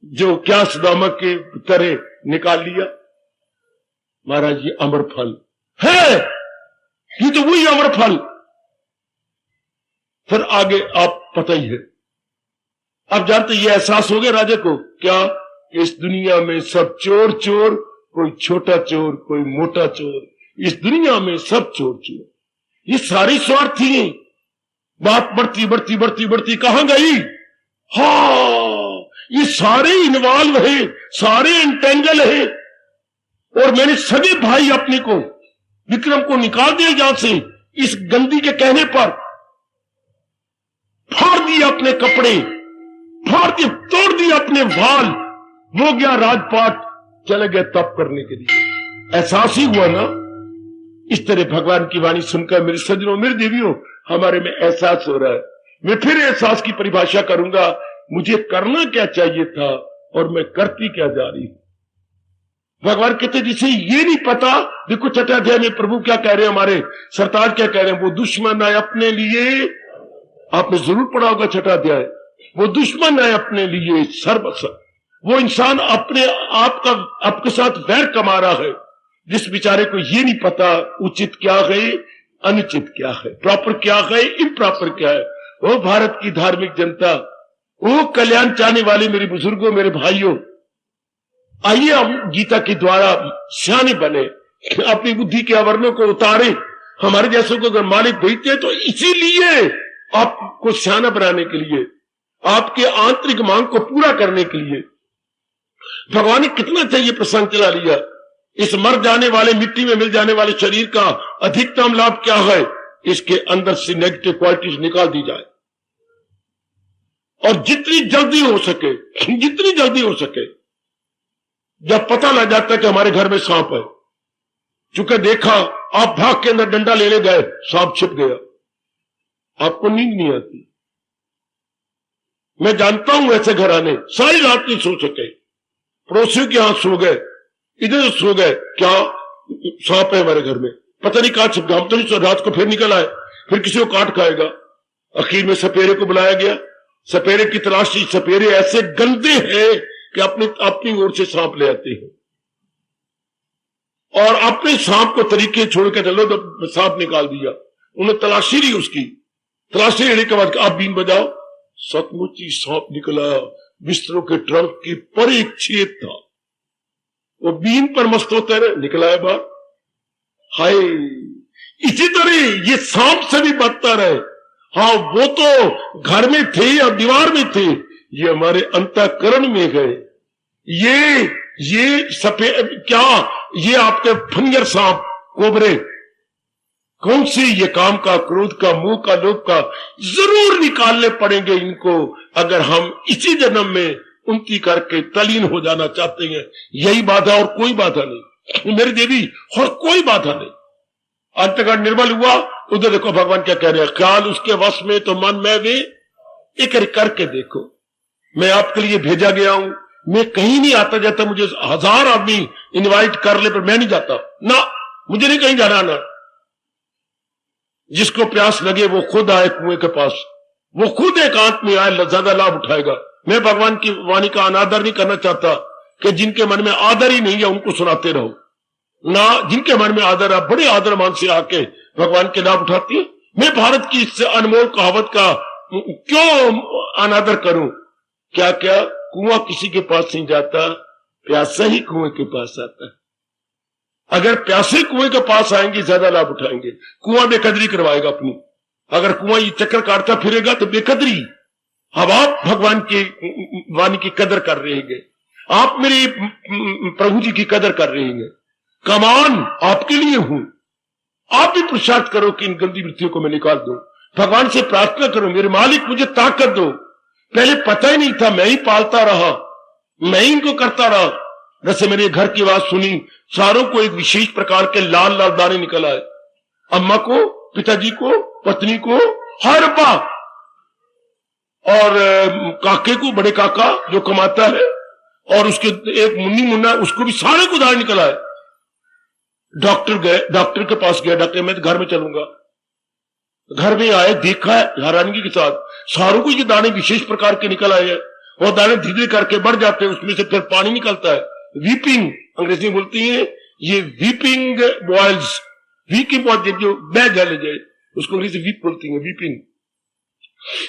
S1: जो क्या सुदामा के तरह निकाल लिया। महाराज ये अमर फल है, ये तो वही अमर फल। फिर आगे आप पता ही है, अब जानते ये एहसास हो गया राजा को, क्या इस दुनिया में सब चोर चोर, कोई छोटा चोर कोई मोटा चोर, इस दुनिया में सब चोर चोर। ये सारी स्वार्थी हैं। बात बढ़ती बढ़ती बढ़ती बढ़ती कहां गई? हाँ, ये सारे इन्वॉल्व है, सारे इंटेंगल है। और मैंने सभी भाई अपने को, विक्रम को निकाल दिया यहां से इस गंदी के कहने पर, फाड़ दिए अपने कपड़े, फाड़ दिए, तोड़ दिए अपने वाल, वो गया राजपाट, चले गए तप करने के लिए। एहसास ही हुआ ना। इस तरह भगवान की वाणी सुनकर मेरे सज्जनों, मेरे देवियों, हमारे में एहसास हो रहा है। मैं फिर एहसास की परिभाषा करूंगा, मुझे करना क्या चाहिए था और मैं करती क्या जा रही हूं। भगवान कहते जिसे ये नहीं पता, देखो छठे अध्याय में प्रभु क्या कह रहे हैं, हमारे सरताज क्या कह रहे हैं, वो दुश्मन है अपने लिए, आपने जरूर पढ़ा होगा छठा अध्याय, वो दुश्मन है अपने लिए सर्वस्व। वो इंसान अपने आप का आपके साथ वैर कमा रहा है, जिस बेचारे को ये नहीं पता उचित क्या है, अनुचित क्या है, प्रॉपर क्या है, इम्प्रॉपर क्या है। वो भारत की धार्मिक जनता, वो कल्याण चाहने वाले मेरे बुजुर्गों, मेरे भाइयों, आइए हम गीता के द्वारा सियाने बने, अपनी बुद्धि के आवरणों को उतारे। हमारे जैसों को अगर मालिक भेजते हैं तो इसीलिए आपको सियाना बनाने के लिए, आपके आंतरिक मांग को पूरा करने के लिए। भगवान ने कितना चाहिए प्रसंग चला लिया। इस मर जाने वाले, मिट्टी में मिल जाने वाले शरीर का अधिकतम लाभ क्या है? इसके अंदर से नेगेटिव क्वालिटीज निकाल दी जाए और जितनी जल्दी हो सके जब पता लग जाता है कि हमारे घर में सांप है, चूंकि देखा, आप भाग के अंदर डंडा लेने गए, सांप छिप गया, आपको नींद नहीं आती। मैं जानता हूं ऐसे घराने सारी रात नहीं सो सके, पड़ोसियों के यहां सो गए, इधर सो गए, क्या सांप है हमारे घर में, पता नहीं कहां छिप गया, हम तो नहीं, रात को फिर निकल आए, फिर किसी को काट खाएगा। आखिर में सपेरे को बुलाया गया, सपेरे की तलाशी, सपेरे ऐसे गंदे हैं कि अपनी ओर से सांप ले आते हैं और अपने सांप को तरीके छोड़ के चलो तो सांप निकाल दिया। उन्हें तलाशी ली, उसकी तलाशी लेने के बाद आप बीन बजाओ, सचमुच ही सांप निकला, बिस्तरों के ट्रंक की पर एक छेद था, वो बीन पर मस्त होता है, निकला है बाहर। हाय, इसी तरह ये सांप से भी बदतर है। हाँ, वो तो घर में थे या दीवार में थे, ये हमारे अंतःकरण में गए। ये सफेद, क्या ये आपके फंगर सांप, कोबरे, कौन से ये काम का, क्रोध का, मुंह का, लोभ का, जरूर निकालने पड़ेंगे इनको, अगर हम इसी जन्म में उनकी करके तलीन हो जाना चाहते हैं। यही बाधा और कोई बाधा नहीं मेरी देवी, और कोई बाधा नहीं। अंतकरण निर्मल हुआ, उधर देखो भगवान क्या कह रहे हैं, ख्याल उसके वश में तो मन में भी, एक करके देखो, मैं आपके लिए भेजा गया हूं, मैं कहीं नहीं आता जाता, मुझे 1000 आदमी इनवाइट कर ले पर मैं नहीं जाता ना, मुझे नहीं कहीं जाना ना। जिसको प्यास लगे वो खुद आए कुएं के पास, वो खुद एकांत में आए, ज्यादा लाभ उठाएगा। मैं भगवान की वाणी का अनादर नहीं करना चाहता कि जिनके मन में आदर ही नहीं है उनको सुनाते रहो ना, जिनके मन में आदर है, बड़े आदर मान से आके भगवान के लाभ उठाती है। मैं भारत की इस अनमोल कहावत का क्यों अनादर करूं? क्या क्या कुआं किसी के पास नहीं जाता, प्यासा ही कुएं के पास आता है। अगर प्यासे कुएं के पास आएंगे ज्यादा लाभ उठाएंगे। कुआं बेकदरी करवाएगा अपनी, अगर कुआं ये चक्कर काटता फिरेगा तो बेकदरी। अब आप भगवान की वाणी की कदर कर रहे हैं, आप मेरे प्रभु जी की कदर कर रहे हैं, कमान आपके लिए हूं। आप भी पुरुषार्थ करो कि इन गंदी वृत्तियों को मैं निकाल दूं। भगवान से प्रार्थना करो, मेरे मालिक मुझे ताकत दो। पहले पता ही नहीं था, मैं ही पालता रहा, मैं ही इनको करता रहा। जैसे मैंने घर की आवाज सुनी, सारों को एक विशेष प्रकार के लाल लाल दाने निकल आए, अम्मा को, पिताजी को, पत्नी को, हर बात, और काके को, बड़े काका जो कमाता है, और उसके एक मुन्नी मुन्ना, उसको भी सारे को दाने निकल आए। डॉक्टर गए, डॉक्टर के पास गया, डॉक्टर मैं तो घर में चलूंगा। घर में आए, देखा हैरानगी के साथ, सारों को ये दाने विशेष प्रकार के निकल आए हैं, और दाने धीरे धीरे करके बढ़ जाते हैं, उसमें से फिर पानी निकलता है, वीपिंग अंग्रेजी में बोलती है, ये वीपिंग बॉयल्स, वीपिंग बॉयल्स जो बह जले जाए उसको अंग्रेजी वीप बोलती है, वीपिंग।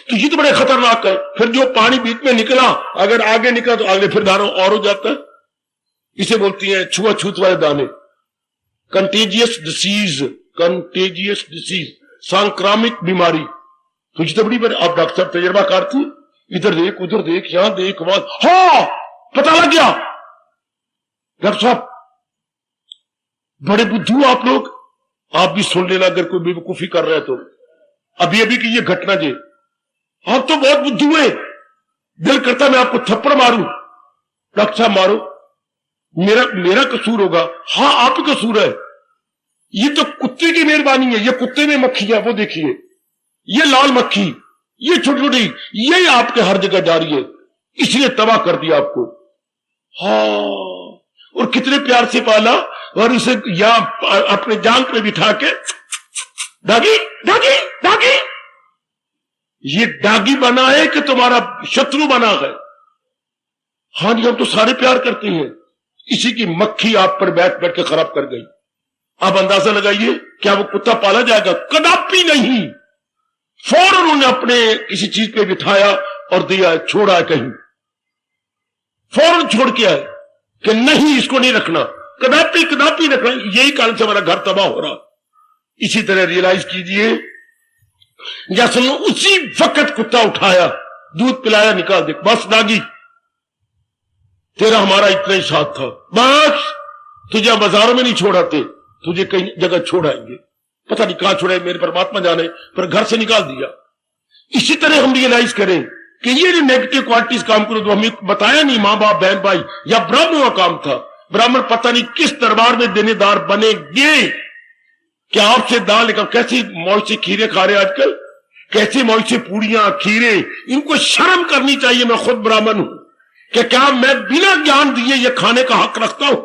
S1: तो ये तो बड़े खतरनाक है। फिर जो पानी बीच में निकला, अगर आगे निकला तो आगे फिर दाना और हो जाता है। इसे बोलती है छुआछूत वाले दाने, कंटेजियस डिसीज, कंटेजियस डिसीज, सांक्रामिक बीमारी। तो ये तो बड़ी बड़ी, आप डॉक्टर साहब तजर्बाकार थी, इधर देख, उधर देख, यहां देख, वहां, हाँ पता लग गया। डॉक्टर साहब बड़े बुद्धू आप लोग, आप भी सुन लेना अगर कोई बेवकूफी कर रहे हैं तो। अभी अभी की ये घटना जी, आप तो बहुत बुद्धू है, दिल करता मैं आपको थप्पड़ मारूं। डॉक्टर साहब मारो, मेरा कसूर होगा? हाँ आप ही कसूर है, ये तो कुत्ते की मेहरबानी है। ये कुत्ते में मक्खी है, वो देखिए, ये लाल मक्खी, ये छोटी छोटी, ये आपके हर जगह जा रही है, इसलिए तबाह कर दिया आपको। हाँ, और कितने प्यार से पाला, और इसे या अपने जांग पे बिठा के डागी डागी डागी, ये डागी बना है कि तुम्हारा शत्रु बना है? हाँ जी, हम तो सारे प्यार करते हैं। इसी की मक्खी आप पर बैठ बैठ के खराब कर गई। अब अंदाजा लगाइए, क्या वो कुत्ता पाला जाएगा? कदापि नहीं। फौरन उन्होंने अपने किसी चीज पे बिठाया और दिया, छोड़ा कहीं, फौरन छोड़ के आए कि नहीं इसको नहीं रखना, कदापि कदापि रखना। यही कारण से हमारा घर तबाह हो रहा। इसी तरह रियलाइज कीजिए, जैसे उसी वक्त कुत्ता उठाया, दूध पिलाया, निकाल दे, बस दागी तेरा हमारा इतना ही साथ था, बस तुझे बाजारों में नहीं छोड़ाते, तुझे कहीं जगह छोड़ाएंगे, पता नहीं कहां छोड़े, मेरे परमात्मा जाने, पर घर से निकाल दिया। इसी तरह हम रियलाइज करें कि ये जो नेगेटिव क्वालिटीज काम करो, तो हमें बताया नहीं मां बाप बहन भाई, या ब्राह्मणों का काम था। ब्राह्मण पता नहीं किस दरबार में देनेदार बनेंगे। क्या आपसे दाल लेकर कैसी मौज से खीरे खा रहे आजकल, कैसे मौज से पूड़ियां खीरे, इनको शर्म करनी चाहिए। मैं खुद ब्राह्मण हूं कि क्या मैं बिना ज्ञान दिए ये खाने का हक रखता हूं?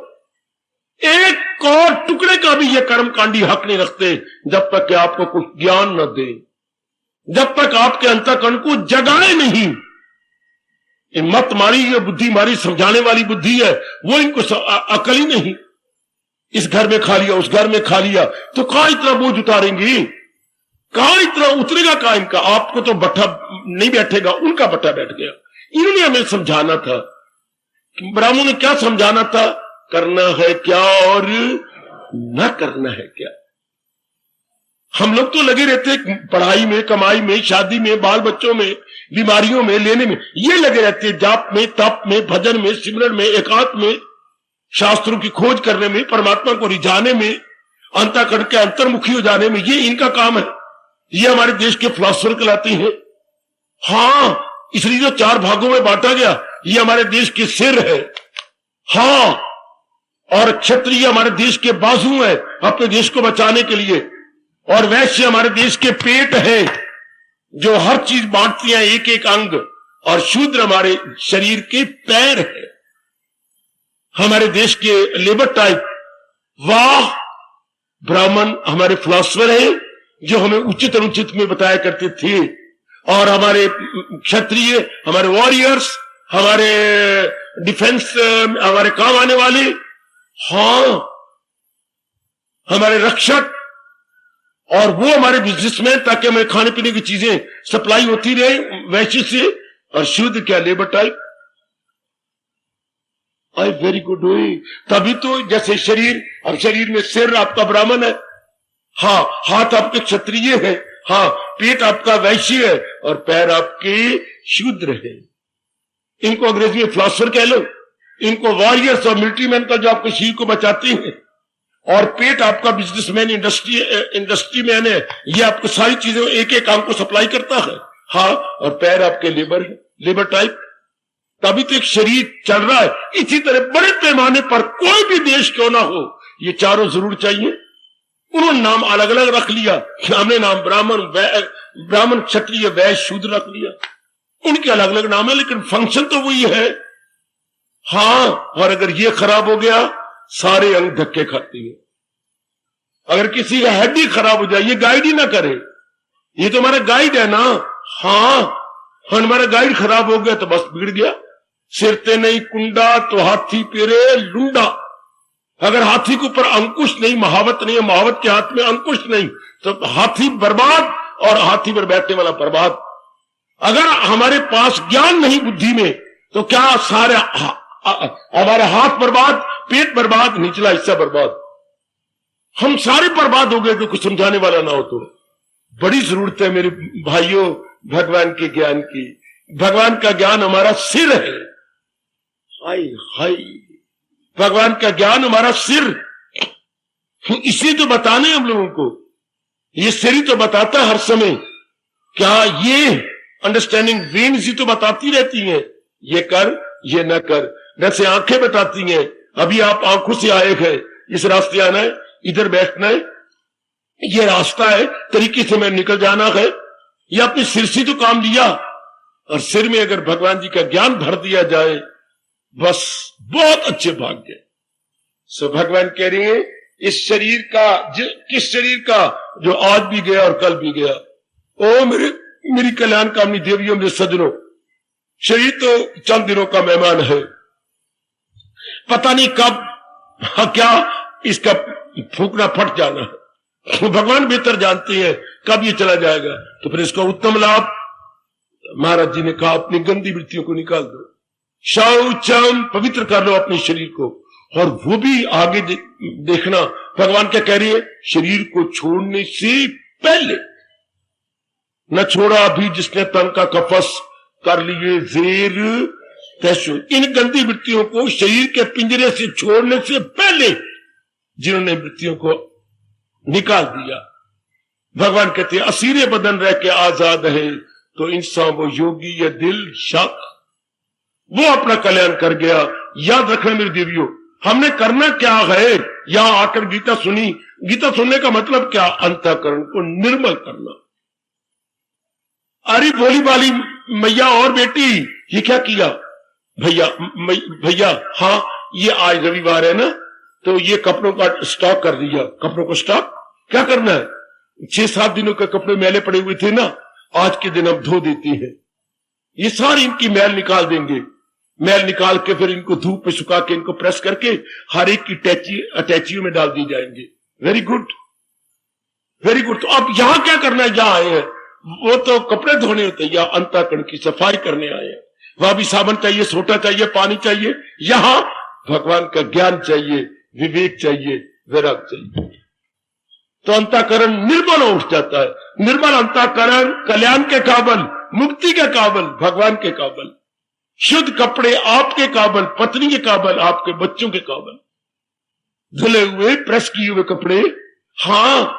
S1: एक और टुकड़े का भी ये कर्मकांडी हक नहीं रखते जब तक कि आपको कुछ ज्ञान न दे, जब तक आपके अंतःकरण को जगाए नहीं। इन मत मारी, ये बुद्धि मारी समझाने वाली बुद्धि है, वो इनको अकल ही नहीं। इस घर में खा लिया, उस घर में खा लिया, तो कहां इतना बोझ उतारेंगी, कहां इतना उतरेगा कहां इनका। आपको तो बट्टा नहीं बैठेगा, उनका बट्टा बैठ गया। इन्होंने हमें समझाना था, ब्राह्मणों ने क्या समझाना था, करना है क्या और न करना है क्या। हम लोग तो लगे रहते पढ़ाई में, कमाई में, शादी में, बाल बच्चों में, बीमारियों में, लेने में, ये लगे रहते हैं जाप में, तप में, भजन में, सिमरन में, एकांत में, शास्त्रों की खोज करने में, परमात्मा को रिझाने में, अंतःकरण के अंतर्मुखी हो जाने में। ये इनका काम है। ये हमारे देश के फिलॉसफर कहलाते हैं। हां, इसलिए जो 4 भागों में बांटा गया, ये हमारे देश के सिर है। हां, और क्षत्रिय हमारे देश के बाजू है अपने देश को बचाने के लिए, और वैश्य हमारे देश के पेट है जो हर चीज बांटती है, एक एक अंग, और शूद्र हमारे शरीर के पैर है, हमारे देश के लेबर टाइप। वाह, ब्राह्मण हमारे फिलॉसफर है जो हमें उचित अनुचित में बताया करते थे, और हमारे क्षत्रिय हमारे वॉरियर्स, हमारे डिफेंस हमारे काम आने वाले, हां हमारे रक्षक, और वो हमारे बिजनेसमैन, ताकि हमें खाने पीने की चीजें सप्लाई होती रहे वैश्य से। और शुद्ध क्या, labour type. I very good हुई। तभी तो जैसे शरीर, अब शरीर में सिर आपका ब्राह्मण है, हाँ, हाथ आपके क्षत्रिय है, हाँ, पेट आपका वैश्य है, और पैर आपके शूद्र है। इनको अंग्रेजी में फिलॉसफर कह लो, इनको वॉरियर्स और मिलिट्री मैन का जो आपके शरीर को बचाते हैं, और पेट आपका बिजनेसमैन, इंडस्ट्री मैन है, ये आपको सारी चीजें एक एक काम को सप्लाई करता है। हाँ, और पैर आपके लेबर है, लेबर टाइप। तभी तो एक शरीर चल रहा है। इसी तरह बड़े पैमाने पर कोई भी देश क्यों ना हो, ये चारों जरूर चाहिए। उन्होंने नाम अलग अलग रख लिया, हमने नाम ब्राह्मण क्षत्रिय वैश्य शूद्र रख लिया, उनके अलग अलग नाम है, लेकिन फंक्शन तो वही है। हाँ, और अगर ये खराब हो गया, सारे अंग धक्के खाती है। अगर किसी का हड्डी खराब हो जाए, ये गाइड ही ना करे, ये तो हमारा गाइड है ना। हाँ, हमारा गाइड खराब हो गया तो बस बिगड़ गया। सिरते नहीं कुंडा तो हाथी पेरे लुंडा। अगर हाथी के ऊपर अंकुश नहीं, महावत नहीं है, महावत के हाथ में अंकुश नहीं, तो हाथी बर्बाद, और हाथी पर बैठने वाला बर्बाद। अगर हमारे पास ज्ञान नहीं बुद्धि में, तो क्या सारे हमारे हाथ बर्बाद, पेट बर्बाद, निचला हिस्सा बर्बाद, हम सारे बर्बाद हो गए कि कुछ समझाने वाला ना हो। तो बड़ी जरूरत है मेरे भाइयों भगवान के ज्ञान की। भगवान का ज्ञान हमारा सिर है। हाय हाय, भगवान का ज्ञान हमारा सिर, इसी तो बताने हम लोगों को, ये सिर ही तो बताता हर समय। क्या ये अंडरस्टैंडिंग वेन ही तो बताती रहती है, ये कर, ये न कर। जैसे आंखें बताती हैं, अभी आप आंखों से आए हैं, इस रास्ते आना है, इधर बैठना है, ये रास्ता है, तरीके से मैं निकल जाना है। ये अपने सिर से तो काम लिया, और सिर में अगर भगवान जी का ज्ञान भर दिया जाए, बस बहुत अच्छे भाग्य। सो भगवान कह रहे हैं, इस शरीर का, किस शरीर का, जो आज भी गया और कल भी गया। ओ मेरी कल्याण कामनी देवियों, मेरे सज्जनों, शरीर तो चंद दिनों का मेहमान है, पता नहीं कब क्या इसका फूकना फट जाना है। भगवान बेहतर जानते हैं कब ये चला जाएगा। तो फिर इसका उत्तम लाभ, महाराज जी ने कहा, अपनी गंदी वृत्तियों को निकाल दो, शौचम, पवित्र कर लो अपने शरीर को। और वो भी आगे देखना, भगवान क्या कह रही है, शरीर को छोड़ने से पहले न छोड़ा अभी जिसने तन का कफस कर लिए जेर तैशो। इन गंदी वृत्तियों को शरीर के पिंजरे से छोड़ने से पहले जिन्होंने वृत्तियों को निकाल दिया, भगवान कहते हैं, असीरे बदन रह के आजाद है, तो इंसान वो योगी या दिल शक वो अपना कल्याण कर गया। याद रखना मेरे देवियों, हमने करना क्या है? यहां आकर गीता सुनी। गीता सुनने का मतलब क्या? अंतःकरण को निर्मल करना। अरे भोली भाली मैया और बेटी, ये क्या किया? भैया हाँ, ये आज रविवार है ना, तो ये कपड़ों का स्टॉक कर दिया। कपड़ों को स्टॉक क्या करना है? 6-7 दिनों के कपड़े मैले पड़े हुए थे ना, आज के दिन हम धो देती हैं। ये सारी इनकी मैल निकाल देंगे। मैल निकाल के फिर इनको धूप पे सुखा के इनको प्रेस करके हर एक की अटैचियों में डाल दी जाएंगे। Very good, very good. तो अब यहां क्या करना है? यहां आए हैं वो तो कपड़े धोने होते हैं, या अंतःकरण की सफाई करने आए हैं। वहां भी साबुन चाहिए, सोटा चाहिए, पानी चाहिए। यहां भगवान का ज्ञान चाहिए, विवेक चाहिए, वैराग चाहिए। तो अंतःकरण निर्मल उठ जाता है। निर्मल अंतःकरण कल्याण के काबल, मुक्ति के काबल, भगवान के काबल। शुद्ध कपड़े आपके काबल, पत्नी के काबल, आपके बच्चों के काबल। धुले हुए प्रेस किए हुए कपड़े, हाँ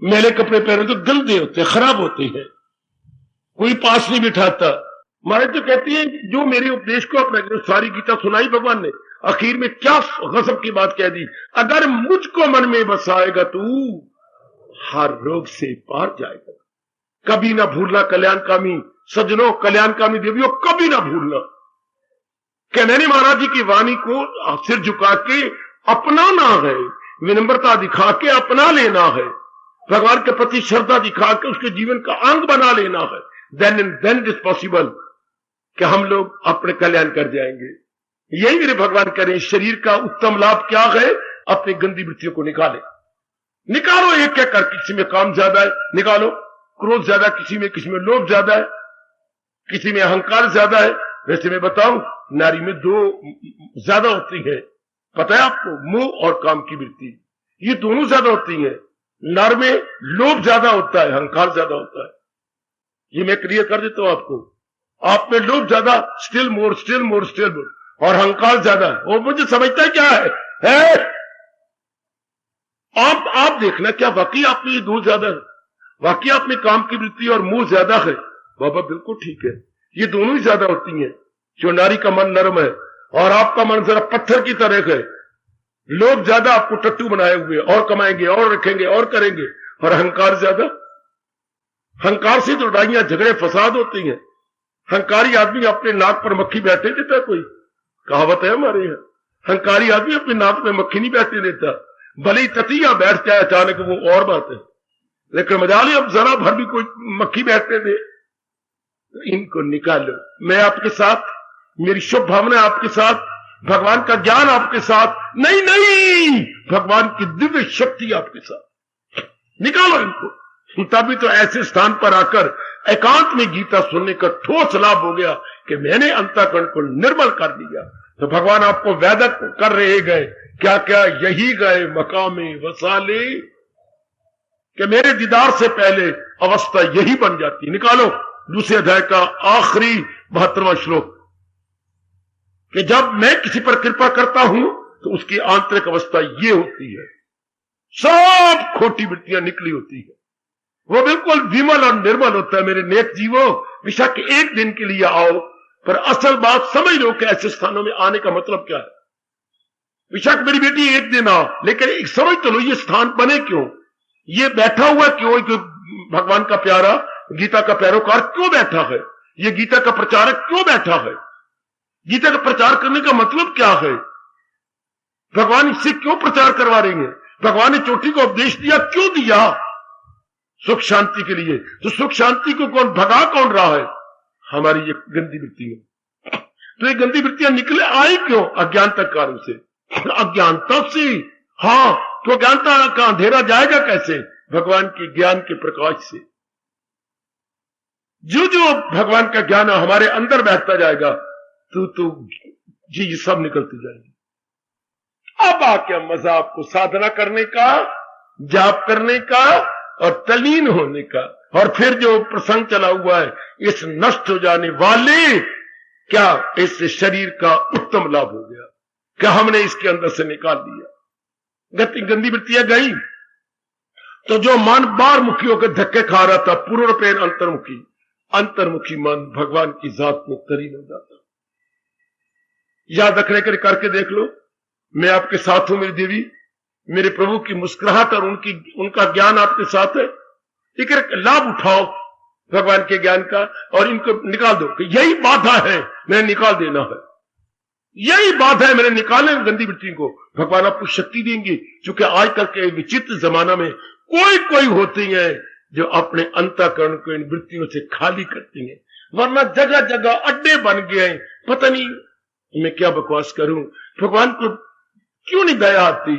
S1: मैले कपड़े पहने तो गंदे होते, खराब होते हैं, कोई पास नहीं बिठाता। महाराज तो कहती है जो मेरे उपदेश को अपने सारी गीता सुनाई भगवान ने, आखिर में क्या गजब की बात कह दी, अगर मुझको मन में बसाएगा तू हर रोग से पार जाएगा। कभी ना भूलना कल्याणकामी सज्जनों, कल्याणकामी देवियों, कभी ना भूलना कि मैंने महाराज जी की वाणी को सिर झुका के अपनाना है, विनम्रता दिखा के अपना लेना है, भगवान के प्रति श्रद्धा दिखा के उसके जीवन का अंग बना लेना है। Then and then it is possible कि हम लोग अपने कल्याण कर जाएंगे। यही मेरे भगवान करें। शरीर का उत्तम लाभ क्या है? अपनी गंदी वृत्तियों को निकाले, निकालो एक एक कर। किसी में काम ज्यादा है, निकालो। क्रोध ज्यादा किसी में लोभ ज्यादा है, किसी में अहंकार ज्यादा है। वैसे मैं बताऊं, नारी में 2 ज्यादा होती है, पता है आपको? मोह और काम की वृत्ति, ये दोनों ज्यादा होती है। नर में लोभ ज्यादा होता है, अहंकार ज्यादा होता है। ये मैं क्लियर कर देता हूं आपको। आप में लोभ ज्यादा, स्टिल मोर, और अहंकार ज्यादा है। वो मुझे समझता है क्या है? आप देखना क्या वाकई आप में ये 2 ज्यादा है? वाकई आप में काम की वृत्ति और मोह ज्यादा है? बाबा बिल्कुल ठीक है, ये दोनों ही ज्यादा होती हैं। जो नारी का मन नरम है और आपका मन जरा पत्थर की तरह है। लोग ज्यादा आपको टट्टू बनाए हुए, और कमाएंगे और रखेंगे और करेंगे। और अहंकार ज्यादा, अहंकार से तो लड़ाइयां झगड़े फसाद होती हैं। अहंकारी आदमी अपने नाक पर मक्खी बैठे देता, कोई कहावत है हमारे यहाँ, अहंकारी आदमी अपने नाक में मक्खी नहीं बैठने देता। भले ही ततिया बैठ जाए अचानक, वो और बात है, लेकिन मजा नहीं अब जरा भर भी कोई मक्खी बैठने दे। तो इनको निकालो। मैं आपके साथ, मेरी शुभ भावना आपके साथ, भगवान का ज्ञान आपके साथ। नहीं नहीं, भगवान की दिव्य शक्ति आपके साथ। निकालो इनको। तभी तो ऐसे स्थान पर आकर एकांत में गीता सुनने का ठोस लाभ हो गया कि मैंने अंतःकरण को निर्मल कर दिया। तो भगवान आपको वैदक कर रहे गए, क्या क्या यही गए मकामे वसाले, कि मेरे दीदार से पहले अवस्था यही बन जाती। निकालो दूसरे अध्याय का आखिरी 72वां श्लोक, कि जब मैं किसी पर कृपा करता हूं तो उसकी आंतरिक अवस्था ये होती है, सब खोटी वृत्तियां निकली होती है, वो बिल्कुल विमल और निर्मल होता है। मेरे नेक जीवों, बेशक एक दिन के लिए आओ, पर असल बात समझ लो कि ऐसे स्थानों में आने का मतलब क्या है। बेशक मेरी बेटी एक दिन आओ, लेकिन समझ तो लो ये स्थान बने क्यों, ये बैठा हुआ क्यों, भगवान का प्यारा, गीता का पैरोकार क्यों बैठा है, ये गीता का प्रचारक क्यों बैठा है, गीता का प्रचार करने का मतलब क्या है, भगवान इससे क्यों प्रचार करवा रही है, भगवान ने चोटी को उपदेश दिया क्यों दिया, सुख शांति के लिए। तो सुख शांति को कौन भगा कौन रहा है, हमारी ये गंदी वृत्तियां। तो ये गंदी वृत्तियां निकले आई क्यों, अज्ञानता कारण से, अज्ञानता से। हाँ, तो अज्ञानता का अंधेरा जाएगा कैसे, भगवान के ज्ञान के प्रकाश से। जो जो भगवान का ज्ञान हमारे अंदर बैठता जाएगा, तो जी सब निकलती जाएगी। अब आके मजा आपको साधना करने का, जाप करने का और तल्लीन होने का। और फिर जो प्रसंग चला हुआ है, इस नष्ट हो जाने वाले, क्या इस शरीर का उत्तम लाभ हो गया, क्या हमने इसके अंदर से निकाल दिया। गंदी वृत्तियां गई तो जो मन बाहर मुखी होकर धक्के खा रहा था, पूर्णपेन अंतर्मुखी, अंतर्मुखी मन भगवान की जात में तरीन हो जाता। याद रखने के करके देख लो, मैं आपके साथ हूं मेरी देवी, मेरे प्रभु की मुस्कुराहट और उनका ज्ञान आपके साथ है। एक लाभ उठाओ भगवान के ज्ञान का और इनको निकाल दो कि यही बाधा है, मैंने निकाल देना है, यही बाधा है, मैंने निकाले गंदी वृत्ति को। भगवान आपको शक्ति देंगे, क्योंकि आजकल के विचित्र जमाना में कोई होते हैं जो अपने अंतःकरण को इन वृत्तियों से खाली करती हैं, वरना जगह जगह अड्डे बन गए हैं। पता नहीं मैं क्या बकवास करूं, भगवान को क्यों नहीं दया आती।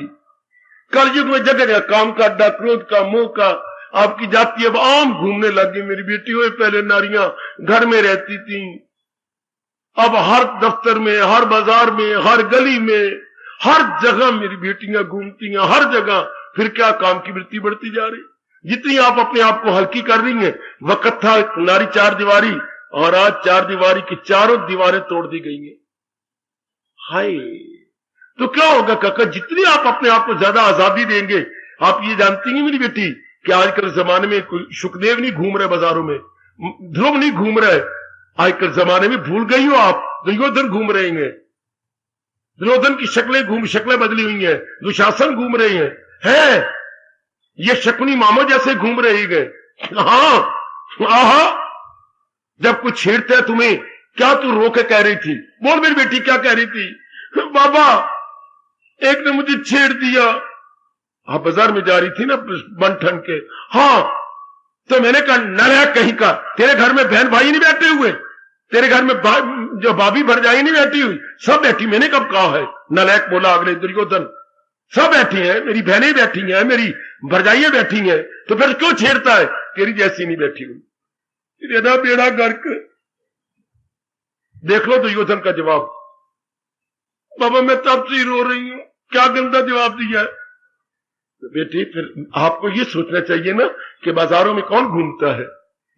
S1: कलयुग में जगह जगह काम का अड्डा, क्रोध का, मोह का, आपकी जाति अब आम घूमने लगी। मेरी बेटी हुए पहले नारियां घर में रहती थी, अब हर दफ्तर में, हर बाजार में, हर गली में, हर जगह मेरी बेटियां घूमती हैं, हर जगह। फिर क्या काम की वृत्ति बढ़ती जा रही। जितनी आप अपने आप को हल्की कर रही हैं, वक्त था नारी चार दीवारी, और आज चार दीवारी की चारों दीवारें तोड़ दी गई हैं। हाय, तो क्या होगा काका, जितनी आप अपने आप को ज्यादा आजादी देंगे। आप ये जानती हैं मेरी बेटी कि आजकल जमाने में कोई सुखदेव नहीं घूम रहे बाजारों में, ध्रुव नहीं घूम रहे। आजकल जमाने में भूल गई हो आप, दुर्योधन घूम रहे हैं, दुर्योधन की शक्लें बदली हुई हैं, दुशासन घूम रहे हैं, ये शकुनी मामो जैसे घूम रहे हैं। हाँ आहा, जब कुछ छेड़ते है तुम्हें, क्या तू रोके कह रही थी? बोल मेरी बेटी क्या कह रही थी? बाबा एक ने मुझे छेड़ दिया। आप बाजार में जा रही थी ना बन ठन के। हाँ, तो मैंने कहा नरक कहीं का, तेरे घर में बहन भाई नहीं बैठे हुए, तेरे घर में जो भाभी भरजाई नहीं बैठी हुई, सब बैठी। मैंने कब कहा है? नलायक बोला अगले दुर्योधन, सब बैठी हैं, मेरी बहनें बैठी हैं, मेरी भरजाइयां बैठी हैं, तो फिर क्यों छेड़ता है? तेरी जैसी नहीं बैठी हुई। तेरा बेड़ा गर्क। देख लो दुर्योधन का जवाब। बाबा मैं तब से रो रही हूं, क्या गंदा जवाब दिया है। तो बेटी फिर आपको ये सोचना चाहिए ना कि बाजारों में कौन घूमता है?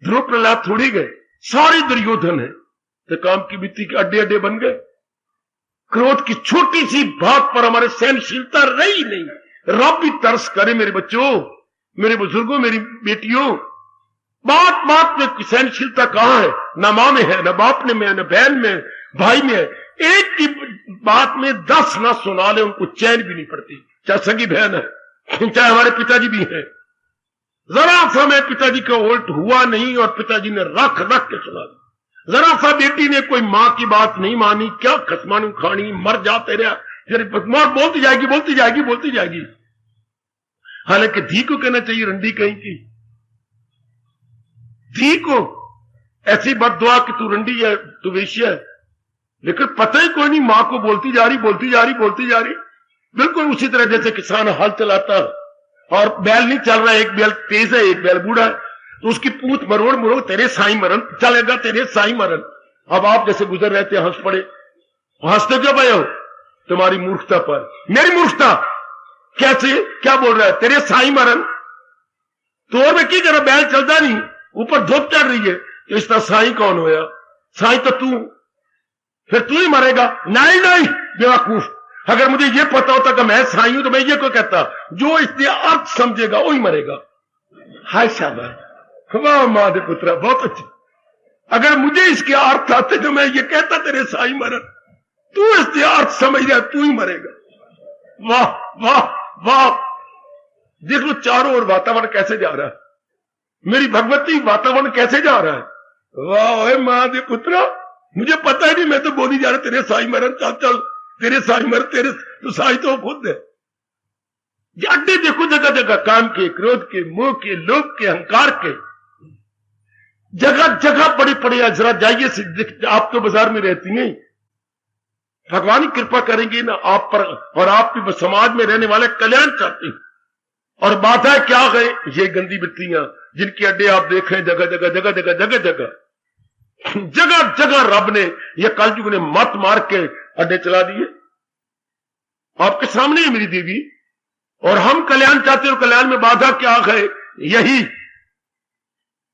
S1: ध्रुव प्रहलाद थोड़ी गए, सारे दुर्योधन है। तो काम की वृत्ति के अड्डे अड्डे बन गए। क्रोध की छोटी सी बात पर हमारे सहनशीलता रही नहीं। रब भी तरस करे मेरे बच्चों, मेरे बुजुर्गों, मेरी बेटियों। बात बात में सहनशीलता कहां है? न मां में है, न बाप में है, न बहन में, भाई में है। एक की बात में 10 ना सुना ले, उनको चैन भी नहीं पड़ती। चाहे सगी बहन है, चाहे हमारे पिताजी भी हैं। जरा सा मैं पिताजी का उल्ट हुआ नहीं और पिताजी ने रख रख के सुना दी। जरा सा बेटी ने कोई मां की बात नहीं मानी, क्या खसमानी खानी, मर जा तेरा, बोलती जाएगी बोलती जाएगी बोलती जाएगी। हालांकि धी को कहना चाहिए रंडी कहीं की, धी को ऐसी बददुआ कि तू रंडी है, तू वेश्या है, लेकिन पता ही कोई नहीं, मां को बोलती जा रही बोलती जा रही बोलती जा रही। बिल्कुल उसी तरह जैसे किसान हल चलाता और बैल नहीं चल रहा है, एक बैल तेज है एक बैल बूढ़ा है, तो उसकी पूछ मरोड़ मरोड़ तेरे साई मरन चलेगा, तेरे साई मरन। अब आप जैसे गुजर रहे थे, हंस पड़े। हंसते क्यों भाई हो? तुम्हारी मूर्खता पर। मेरी मूर्खता कैसे? क्या बोल रहा है? तेरे साई मरन। तो और मैं क्या करा, बैल चलता नहीं, ऊपर धूप चढ़ रही है, तो इसका साई कौन होया? साई तो तू, फिर तू ही मरेगा। नहीं नहीं बेवकूफ, अगर मुझे ये पता होता कि मैं साई हूं तो मैं ये क्यों कहता? जो इसने अर्थ समझेगा वही मरेगा। हाय शाबाश, वाह मां दे पुत्रा, बहुत अच्छे। अगर मुझे इसके अर्थ आते तो मैं ये कहता तेरे साई मरन, तू इसके अर्थ समझ रहा, तू ही मरेगा। वाह वाह वाह, देख लो चारों ओर वातावरण कैसे जा रहा है। मेरी भगवती, वातावरण कैसे जा रहा है। वाह मां दे पुत्रा, मुझे पता ही नहीं, मैं तो बोली जा रहा तेरे साई मरन, चल चल तेरे साई मर, तेरे तो साई तो खुद है। अड्डे देखो जगह जगह, काम के, क्रोध के, मोह के, लोभ के, अहंकार के, जगह जगह बड़ी पड़ी है। जरा जाइए, आप तो बाजार में रहती हैं, भगवान ही कृपा करेंगे ना आप पर, और आप भी समाज में रहने वाले कल्याण चाहते हैं। और बाधा क्या है? ये गंदी वृत्तियां जिनके अड्डे आप देख रहे हैं जगह जगह जगह जगह जगह जगह जगह जगह। रब ने, यह कलयुग ने मत मार के अड्डे चला दिए। आपके सामने है मेरी देवी, और हम कल्याण चाहते हो। कल्याण में बाधा क्या है?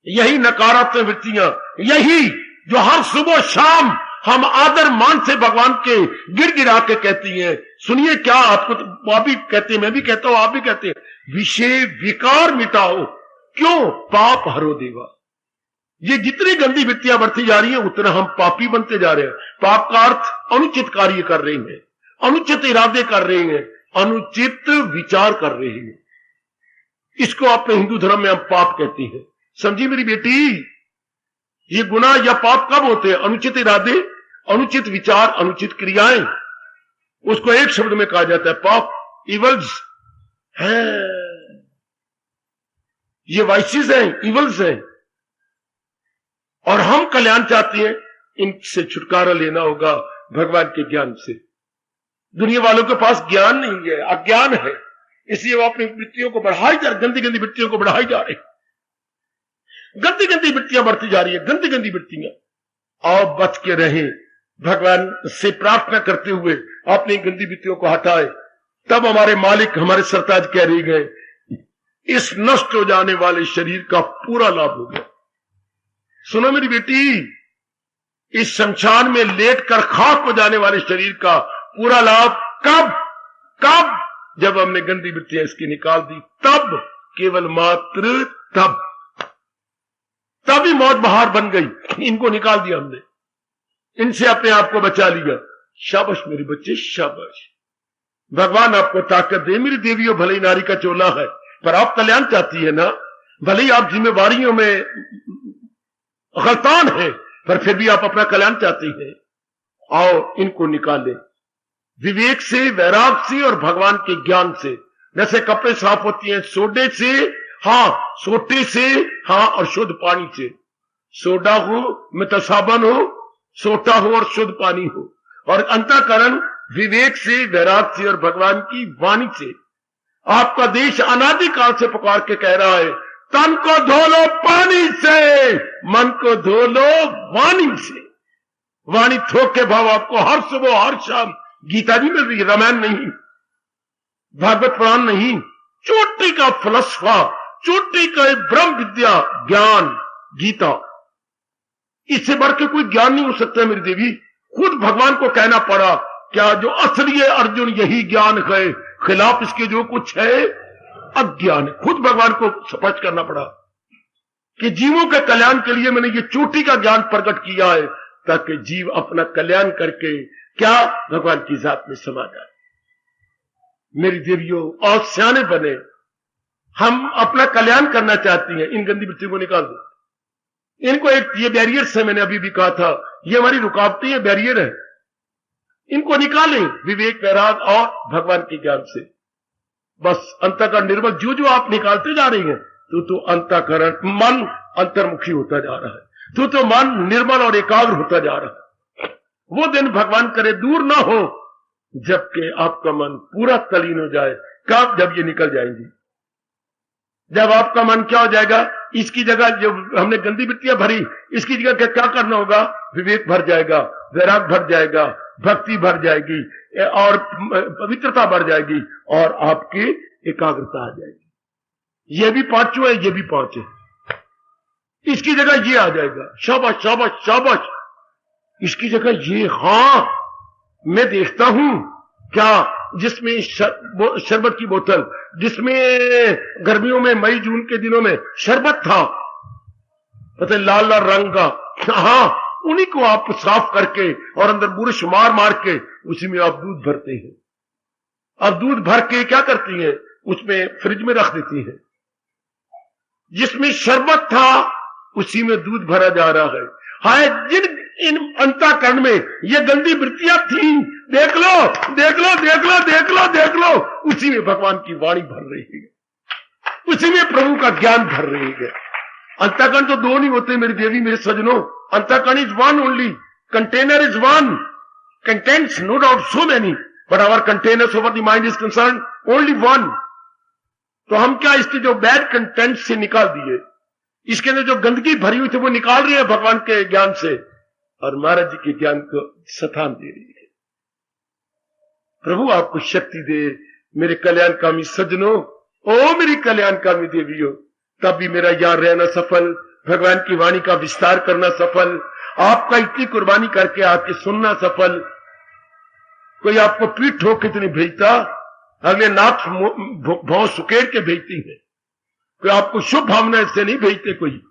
S1: यही नकारात्मक वृत्तियां, यही जो हर सुबह शाम हम आदर मान से भगवान के गिड़गिड़ा के कहती हैं। सुनिए क्या, आपको तो आप भी कहते हैं, मैं भी कहता हूं, आप भी कहते हैं, विषय विकार मिटाओ, क्यों? पाप हरो देवा। ये जितनी गंदी वृत्तियां बढ़ती जा रही हैं उतना हम पापी बनते जा रहे हैं। पाप का अर्थ अनुचित कार्य कर रहे हैं, अनुचित इरादे कर रहे हैं, अनुचित विचार कर रहे हैं। इसको अपने हिंदू धर्म में हम पाप कहते हैं। समझी मेरी बेटी, ये गुनाह या पाप कब होते हैं? अनुचित इरादे, अनुचित विचार, अनुचित क्रियाएं, उसको एक शब्द में कहा जाता है पाप, इवल्स है। ये वाइसेस हैं, इवल्स हैं, और हम कल्याण चाहते हैं। इनसे छुटकारा लेना होगा भगवान के ज्ञान से। दुनिया वालों के पास ज्ञान नहीं है, अज्ञान है, इसलिए वो अपनी वृत्तियों को बढ़ाई जा रहे, गंदी गंदी वृत्तियों को बढ़ाई जा रहे। गंदी गंदी वृत्तियां बढ़ती जा रही है, गंदी गंदी वृत्तियां। और बच के रहे, भगवान से प्रार्थना करते हुए अपनी गंदी वृत्तियों को हटाए। तब हमारे मालिक, हमारे सरताज कह रही गए, इस नष्ट हो जाने वाले शरीर का पूरा लाभ हो गया। सुनो मेरी बेटी, इस शमशान में लेटकर खाक हो जाने वाले शरीर का पूरा लाभ कब? कब? जब हमने गंदी वृत्तियां इसकी निकाल दी, तब, केवल मात्र तब। तभी मौत बहार बन गई। इनको निकाल दिया हमने, इनसे अपने आप को बचा लिया। शाबाश मेरे बच्चे, शाबाश। भगवान आपको ताकत दे मेरी देवियों। भले ही नारी का चोला है, पर आप कल्याण चाहती है ना। भले ही आप जिम्मेवारियों में गलतान है, पर फिर भी आप अपना कल्याण चाहती हैं। आओ इनको निकाले विवेक से, वैराग से और भगवान के ज्ञान से। जैसे कपड़े साफ होती हैं सोडे से, हाँ, सोटे से, हाँ, और शुद्ध पानी से। सोडा हो, मतलब साबन हो, सोटा हो और शुद्ध पानी हो। और अंतःकरण विवेक से, वैराग से और भगवान की वाणी से। आपका देश अनादिकाल से पुकार के कह रहा है, तन को धो लो पानी से, मन को धो लो वाणी से। वाणी थोक के भाव आपको हर सुबह हर शाम गीता जी मिल रही है, रामायण नहीं, भागवत पुराण नहीं। चोटी का फलसफा, चोटी का ब्रह्म विद्या ज्ञान गीता, इससे बढ़ के कोई ज्ञान नहीं हो सकता मेरी देवी। खुद भगवान को कहना पड़ा, क्या जो असली है अर्जुन यही ज्ञान है, खिलाफ इसके जो कुछ है अज्ञान है। खुद भगवान को स्पष्ट करना पड़ा कि जीवों के कल्याण के लिए मैंने ये चोटी का ज्ञान प्रकट किया है, ताकि जीव अपना कल्याण करके क्या भगवान की जात में समा जाए। मेरी देवियों, और सियाने बने, हम अपना कल्याण करना चाहती हैं। इन गंदी वृत्तियों को निकाल दो। इनको एक, ये बैरियर्स है, मैंने अभी भी कहा था, ये हमारी रुकावटें, ये बैरियर है। इनको निकालें विवेक, वैराग और भगवान के ज्ञान से। बस अंतःकरण निर्मल जो जो आप निकालते जा रही हैं, तो अंतःकरण, मन अंतर्मुखी होता जा रहा है, तो मन निर्मल और एकाग्र होता जा रहा है। वो दिन भगवान करे दूर ना हो जबकि आपका मन पूरा तलीन हो जाए। कब? जब ये निकल जाएंगी। जब आपका मन क्या हो जाएगा, इसकी जगह जो हमने गंदी वृत्तियां भरी, इसकी जगह क्या करना होगा? विवेक भर जाएगा, वैराग भर जाएगा, भक्ति भर जाएगी और पवित्रता बढ़ जाएगी और आपकी एकाग्रता आ जाएगी। ये भी पांचों है, ये भी पांच है, इसकी जगह ये आ जाएगा। शाबाश शाबाश शाबाश। इसकी जगह ये, हाँ मैं देखता हूं क्या, जिसमें शरबत की बोतल, जिसमें गर्मियों में मई जून के दिनों में शरबत था, पता है लाल लाल रंग का, हाँ, उन्हीं को आप साफ करके और अंदर बुरश मार मार के उसी में आप दूध भरते हैं। अब दूध भर के क्या करती हैं? उसमें फ्रिज में रख देती हैं। जिसमें शरबत था उसी में दूध भरा जा रहा है। हाय, जिन इन अंतःकरण में ये गंदी वृत्तियां थी, देख लो देख लो देख लो देख लो देख लो, उसी में भगवान की वाणी भर रही है, उसी में प्रभु का ज्ञान भर रही है। अंतःकरण तो दो नहीं होते मेरी देवी, मेरे सजनों। अंतःकरण is one only, container is one, contents no doubt so many, but our containers over the mind is concern only one. तो हम क्या इसके जो बैड कंटेंट से निकाल दिए, इसके अंदर जो गंदगी भरी हुई थी वो निकाल रही है भगवान के ज्ञान से, और महाराज जी के ज्ञान को स्थान दे रही है। प्रभु आपको शक्ति दे मेरे कल्याणकामी सज्जनों, ओ मेरी कल्याणकामी देवियों। तब भी मेरा यहां रहना सफल, भगवान की वाणी का विस्तार करना सफल, आपका इतनी कुर्बानी करके आके सुनना सफल। कोई आपको पीठ ठोक के तो नहीं भेजता, अगले नाथ भाव सुकेड़ के भेजती है। कोई आपको शुभ भावना से नहीं भेजते। कोई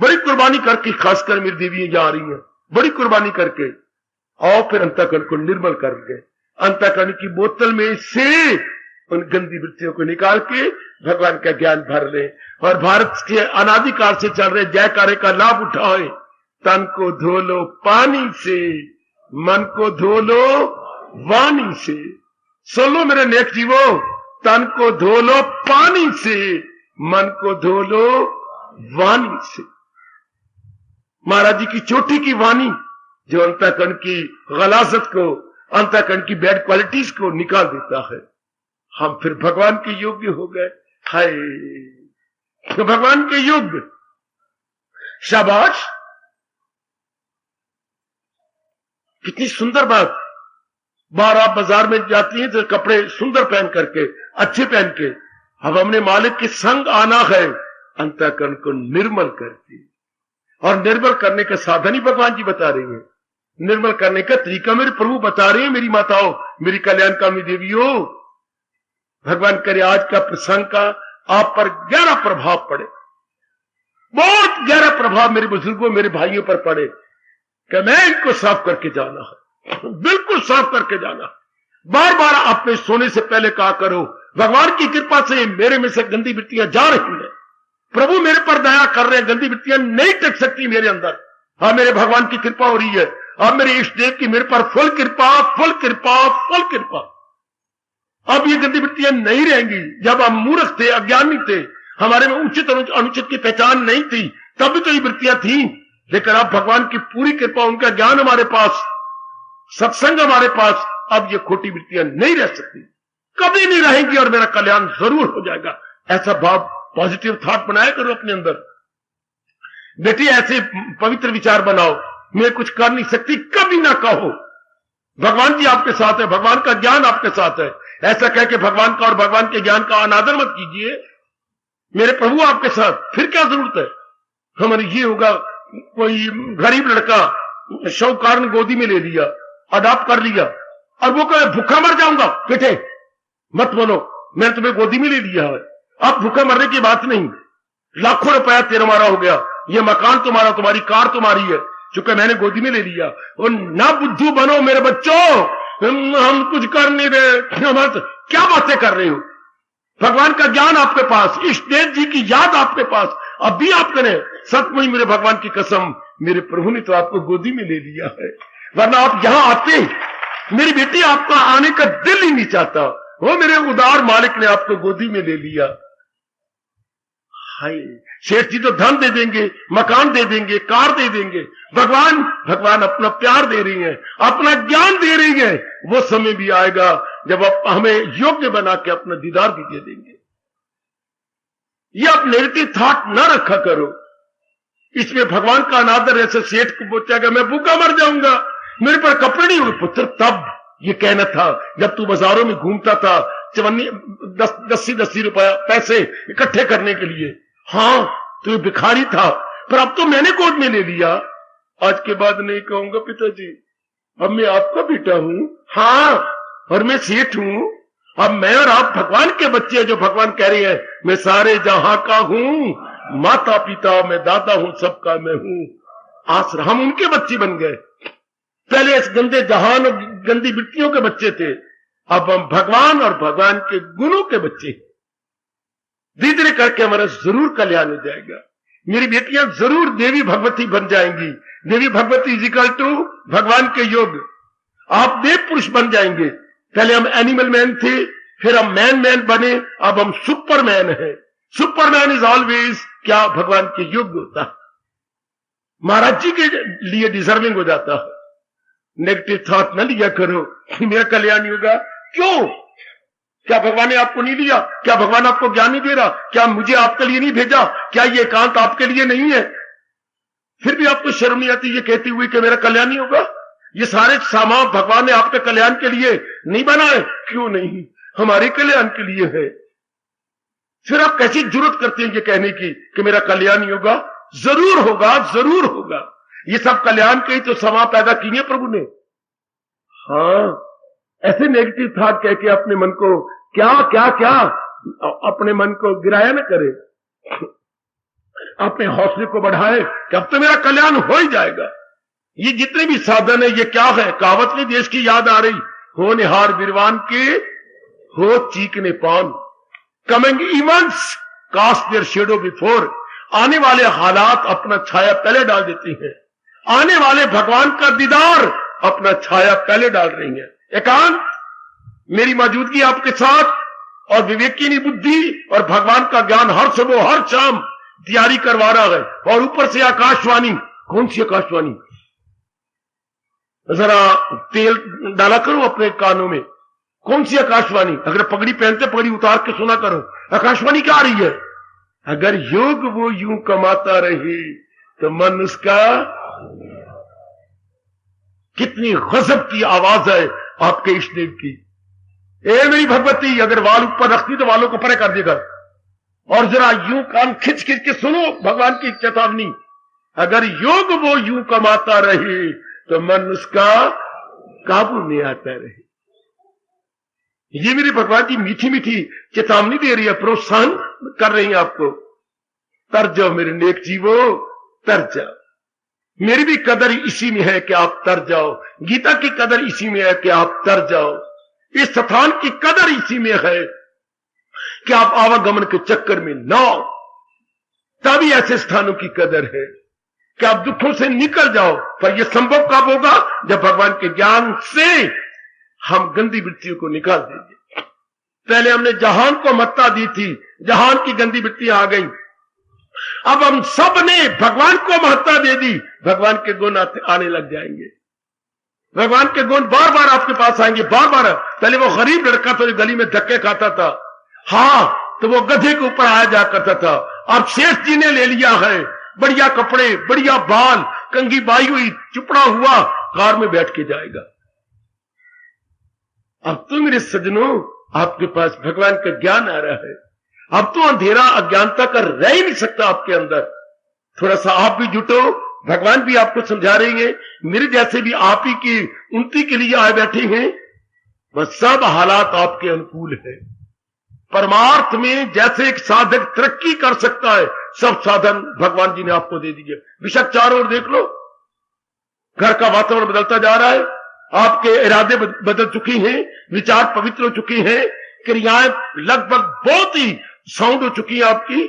S1: बड़ी कुर्बानी करके, खासकर मेरी देवियां जा रही हैं, बड़ी कुर्बानी करके, और फिर अंतःकरण को निर्मल करके, अंतःकरण की बोतल में से उन गंदी वृत्तियों को निकाल के भगवान का ज्ञान भर ले, और भारत के अनादिकाल से चल रहे जयकारे का लाभ उठाए। तन को धो लो पानी से, मन को धो लो वाणी से। सुन लो मेरे नेक जीवो, तन को धो लो पानी से, मन को धो लो वाणी से। महाराज जी की चोटी की वाणी जो अंतःकरण की गलाजत को, अंतःकरण की बैड क्वालिटीज को निकाल देता है। हम फिर भगवान के योग्य हो गए। हाय, तो भगवान के योग्य, शाबाश, कितनी सुंदर बात। बाहर आप बाजार में जाती हैं तो कपड़े सुंदर पहन करके, अच्छे पहन के, अब हमने मालिक के संग आना है, अंतःकरण को निर्मल करके, और निर्मल करने का साधन ही भगवान जी बता रहे हैं, निर्मल करने का तरीका मेरे प्रभु बता रहे हैं। मेरी माताओं, मेरी कल्याणकामी देवियों, भगवान करे आज का प्रसंग का आप पर गहरा प्रभाव पड़े, बहुत गहरा प्रभाव मेरे बुजुर्गों, मेरे भाइयों पर पड़े, कि मैं इनको साफ करके जाना है, बिल्कुल साफ करके जाना। बार बार आपने सोने से पहले कहा करो, भगवान की कृपा से मेरे में से गंदी वृत्तियां जा रही हैं, प्रभु मेरे पर दया कर रहे हैं, गंदी वृत्तियां नहीं टिक सकती मेरे अंदर। हाँ, मेरे भगवान की कृपा हो रही है, अब मेरे इष्ट देव की मेरे पर फुल कृपा, फुल कृपा, फुल कृपा। अब ये गंदी वृत्तियां नहीं रहेंगी। जब हम मूर्ख थे, अज्ञानी थे, हमारे में उचित और अनुचित की पहचान नहीं थी, तब भी तो ये वृत्तियां थी, लेकिन अब भगवान की पूरी कृपा, उनका ज्ञान हमारे पास, सत्संग हमारे पास, अब ये खोटी वृत्तियां नहीं रह सकती, कभी नहीं रहेंगी, और मेरा कल्याण जरूर हो जाएगा। ऐसा भाव, पॉजिटिव थॉट बनाया करो अपने अंदर। बेटी, ऐसे पवित्र विचार बनाओ, मैं कुछ कर नहीं सकती कभी ना कहो, भगवान जी आपके साथ है, भगवान का ज्ञान आपके साथ है। ऐसा कह के भगवान का और भगवान के ज्ञान का अनादर मत कीजिए। मेरे प्रभु आपके साथ, फिर क्या जरूरत है। हमारे ये होगा, कोई गरीब लड़का शौकार ने गोदी में ले लिया, अडॉप्ट कर लिया, और वो कहे भूखा मर जाऊंगा, बेटे मत बोलो, मैंने तुम्हें गोदी में ले लिया है, अब भूखा मरने की बात नहीं, लाखों रुपया तेरा मारा हो गया, ये मकान तुम्हारा, तुम्हारी कार तुम्हारी है, चूंकि मैंने गोदी में ले लिया। और ना बुद्धू बनो मेरे बच्चों, हम कुछ कर नहीं रहे, क्या बातें कर रहे हो। भगवान का ज्ञान आपके पास, इष्ट देव जी की याद आपके पास, अब भी आप करें, सचमुच मेरे भगवान की कसम, मेरे प्रभु ने तो आपको गोदी में ले लिया है, वरना आप यहां आते, मेरी बेटी आपका आने का दिल ही नहीं चाहता, वो मेरे उदार मालिक ने आपको गोदी में ले लिया। हाय, सेठ जी तो धन दे देंगे, मकान दे देंगे, कार दे देंगे, भगवान अपना प्यार दे रही है, अपना ज्ञान दे रही है। वो समय भी आएगा जब आप हमें योग्य बना के अपना दीदार भी दे देंगे। ये आप नेगेटिव थॉट ना रखा करो, इसमें भगवान का अनादर। ऐसे सेठ को पूछेगा मैं भूखा मर जाऊंगा, मेरे पर कपड़े नहीं होंगे। पुत्र, तब ये कहना था जब तू बाजारों में घूमता था, 10 रुपया पैसे इकट्ठे करने के लिए। हाँ, तो ये भिखारी था, पर अब तो मैंने गोद में ले लिया, आज के बाद नहीं कहूंगा पिताजी, अब मैं आपका बेटा हूं। हाँ, और मैं सेठ हूं, अब मैं और आप भगवान के बच्चे, जो भगवान कह रहे हैं मैं सारे जहां का हूं, माता पिता मैं दादा हूं, सबका मैं हूं आसरा। हम उनके बच्चे बन गए, पहले इस गंदे जहान और गंदी वृत्तियों के बच्चे थे, अब हम भगवान और भगवान के गुणों के बच्चे। धीरे धीरे करके हमारा जरूर कल्याण हो जाएगा। मेरी बेटियां जरूर देवी भगवती बन जाएंगी। देवी भगवती इजिकल टू भगवान के योग। आप देव पुरुष बन जाएंगे। पहले हम एनिमल मैन थे, फिर हम मैन बने, अब हम सुपरमैन हैं। सुपरमैन इज ऑलवेज क्या भगवान के योग्य होता है, महाराज जी के लिए डिजर्विंग हो जाता है। नेगेटिव थॉट न लिया करो, मेरा कल्याण होगा। क्यों? क्या भगवान ने आपको नहीं लिया? क्या भगवान आपको ज्ञान नहीं दे रहा? क्या मुझे आपके लिए नहीं भेजा? क्या ये एकांत आपके लिए नहीं है? फिर भी आपको शर्म नहीं आती ये कहती हुई कि मेरा कल्याण नहीं होगा? ये सारे सामान भगवान ने आपके कल्याण के लिए नहीं बनाए। क्यों नहीं? हमारे कल्याण के लिए है। फिर आप कैसी जरूरत करते हैं ये कहने की कि मेरा कल्याण नहीं होगा? जरूर होगा, जरूर होगा। ये सब कल्याण के ही तो समा पैदा किए प्रभु ने। हाँ, ऐसे नेगेटिव थॉट कह के अपने मन को क्या क्या क्या अपने मन को गिराया न करे। अपने हौसले को बढ़ाए कि अब तो मेरा कल्याण हो ही जाएगा। ये जितने भी साधन है, ये क्या है? कहावत में देश की याद आ रही, हो निहार बिरवान के, हो चीकने पान, coming events cast their shadow before. आने वाले हालात अपना छाया पहले डाल देती हैं, आने वाले भगवान का दीदार अपना छाया पहले डाल रही है। एकांत, मेरी मौजूदगी आपके साथ और विवेकीनी बुद्धि और भगवान का ज्ञान हर सुबह हर शाम तैयारी करवा रहा है। और ऊपर से आकाशवाणी। कौन सी आकाशवाणी? जरा तेल डाला करो अपने कानों में। कौन सी आकाशवाणी? अगर पगड़ी पहनते पगड़ी उतार के सुना करो। आकाशवाणी क्या आ रही है? अगर योग वो यूं कमाता रहे तो मन उसका। कितनी गजब की आवाज है आपके इष्टदेव की। ए मेरी भगवती, अगर वाल ऊपर रखती तो वालों को परे कर देगा। और जरा यूं कान खिंच खिंच के सुनो भगवान की चेतावनी। अगर योग वो यूं कमाता रहे तो मन उसका काबू में आता रहे। ये मेरे भगवान की मीठी मीठी चेतावनी दे रही है, प्रोत्साहन कर रही है आपको। तर जाओ मेरे नेक जीवो, तर जाओ। मेरी भी कदर इसी में है कि आप तर जाओ। गीता की कदर इसी में है कि आप तर जाओ। इस स्थान की कदर इसी में है कि आप आवागमन के चक्कर में ना आओ। तभी ऐसे स्थानों की कदर है कि आप दुखों से निकल जाओ। पर यह संभव कब होगा? जब भगवान के ज्ञान से हम गंदी वृत्तियों को निकाल देंगे। पहले हमने जहान को मत्ता दी थी, जहान की गंदी वृत्तियां आ गई। अब हम सब ने भगवान को महत्ता दे दी, भगवान के गुण आने लग जाएंगे। भगवान के गुण बार बार आपके पास आएंगे, बार बार। पहले वो गरीब लड़का तो गली में धक्के खाता था, हाँ, तो वो गधे के ऊपर आया जा करता था। अब सेठ जी ने ले लिया है, बढ़िया कपड़े, बढ़िया बाल, कंघी बाई हुई, चुपड़ा हुआ, कार में बैठ के जाएगा। अब तो मेरे सज्जनों आपके पास भगवान का ज्ञान आ रहा है। अब तो अंधेरा अज्ञानता का रह ही नहीं सकता आपके अंदर। थोड़ा सा आप भी जुटो, भगवान भी आपको समझा रही है। मेरे जैसे भी आप ही की उन्नति के लिए आए बैठे हैं। बस सब हालात आपके अनुकूल है। परमार्थ में जैसे एक साधक तरक्की कर सकता है, सब साधन भगवान जी ने आपको दे दिए। बेशक चारों ओर देख लो, घर का वातावरण बदलता जा रहा है, आपके इरादे बदल चुके हैं, विचार पवित्र हो चुके हैं, क्रियाएं लगभग बहुत ही साउंड हो चुकी है आपकी।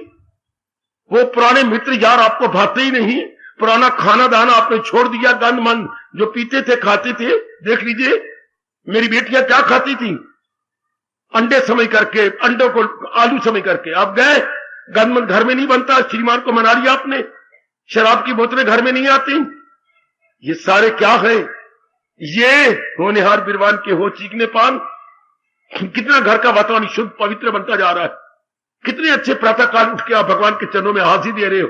S1: वो पुराने मित्र यार आपको भाते ही नहीं। पुराना खाना दाना आपने छोड़ दिया, गंद मन जो पीते थे खाते थे। देख लीजिए मेरी बेटियां क्या खाती थी, अंडे समय करके, अंडों को आलू समय करके। आप गए, गंद मन घर में नहीं बनता, श्रीमान को मना लिया आपने, शराब की बोतलें घर में नहीं आती। ये सारे क्या है? ये होनिहार बिरवान के हो चीखने पान। कितना घर का वातावरण शुद्ध पवित्र बनता जा रहा है। कितने अच्छे प्रातः काल उठ के आप भगवान के चरणों में हाजिर दे रहे हो।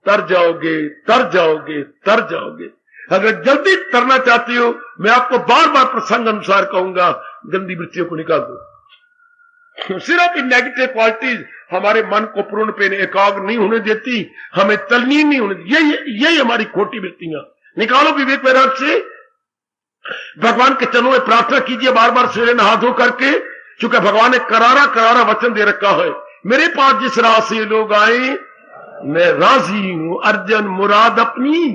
S1: तर जाओगे, तर जाओगे, तर जाओगे। अगर जल्दी तरना चाहते हो, मैं आपको बार बार प्रसंग अनुसार कहूंगा, गंदी वृत्तियों को निकाल दो। सिर्फ इन नेगेटिव क्वालिटीज हमारे मन को पूर्ण पे एकाग्र नहीं होने देती, हमें तल्लीन नहीं होने देती। यही हमारी खोटी वृत्तियां। निकालो विवेक वैराग्य से। भगवान के चरणों में प्रार्थना कीजिए बार बार सवेरे नहा धो करके, क्योंकि भगवान ने करारा करारा वचन दे रखा है, मेरे पास जिस राह से लोग आए मैं राजी हूं, अर्जन मुराद अपनी।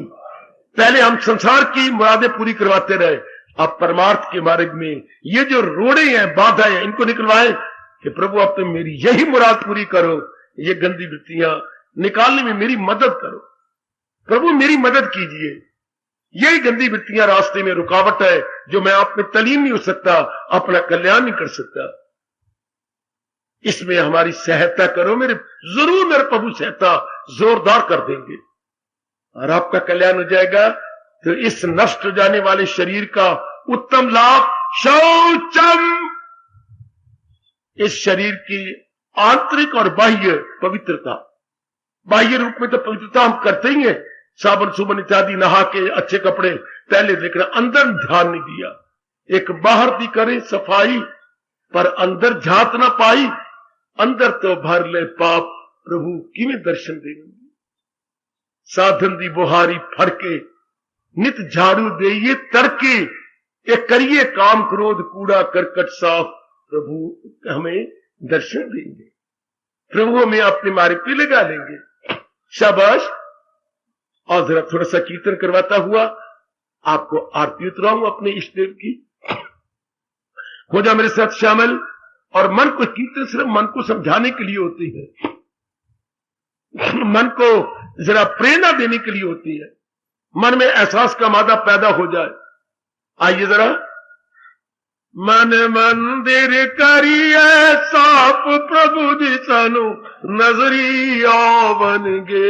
S1: पहले हम संसार की मुरादें पूरी करवाते रहे, अब परमार्थ के मार्ग में ये जो रोड़े हैं, बाधाएं हैं, इनको निकलवाएं कि प्रभु अब तुम मेरी यही मुराद पूरी करो। ये गंदी वृत्तियां निकालने में मेरी मदद करो, प्रभु मेरी मदद कीजिए। यही गंदी वृत्तियां रास्ते में रुकावट है, जो मैं आप में तलीम नहीं हो सकता, अपना कल्याण नहीं कर सकता। इसमें हमारी सहायता करो मेरे, जरूर मेरे प्रभु सहायता जोरदार कर देंगे और आपका कल्याण हो जाएगा। तो इस नष्ट हो जाने वाले शरीर का उत्तम लाभ शौचम, इस शरीर की आंतरिक और बाह्य पवित्रता। बाह्य रूप में तो पवित्रता हम करते ही हैं, साबुन सुबन इत्यादि नहा के अच्छे कपड़े पहले, लेकिन अंदर ध्यान नहीं दिया। एक बाहर दी करे सफाई, पर अंदर झात ना पाई। अंदर तो भर ले पाप, प्रभु किवें दर्शन देंगे। साधन दी बुहारी फड़के, नित झाड़ू देइए तड़के, एक करिए काम क्रोध कूड़ा करकट साफ, प्रभु हमें दर्शन देंगे। प्रभु हमें अपने मार्ग पे लगा लेंगे। शाबाश। और जरा थोड़ा सा कीर्तन करवाता हुआ आपको आरती उतराऊं अपने इष्ट देव की। हो जा मेरे साथ शामिल। और मन को, कीर्तन सिर्फ मन को समझाने के लिए होती है, मन को जरा प्रेरणा देने के लिए होती है, मन में एहसास का मादा पैदा हो जाए। आइए जरा। मन मंदिर करिए साफ प्रभु जी सानू नजरी आवनगे।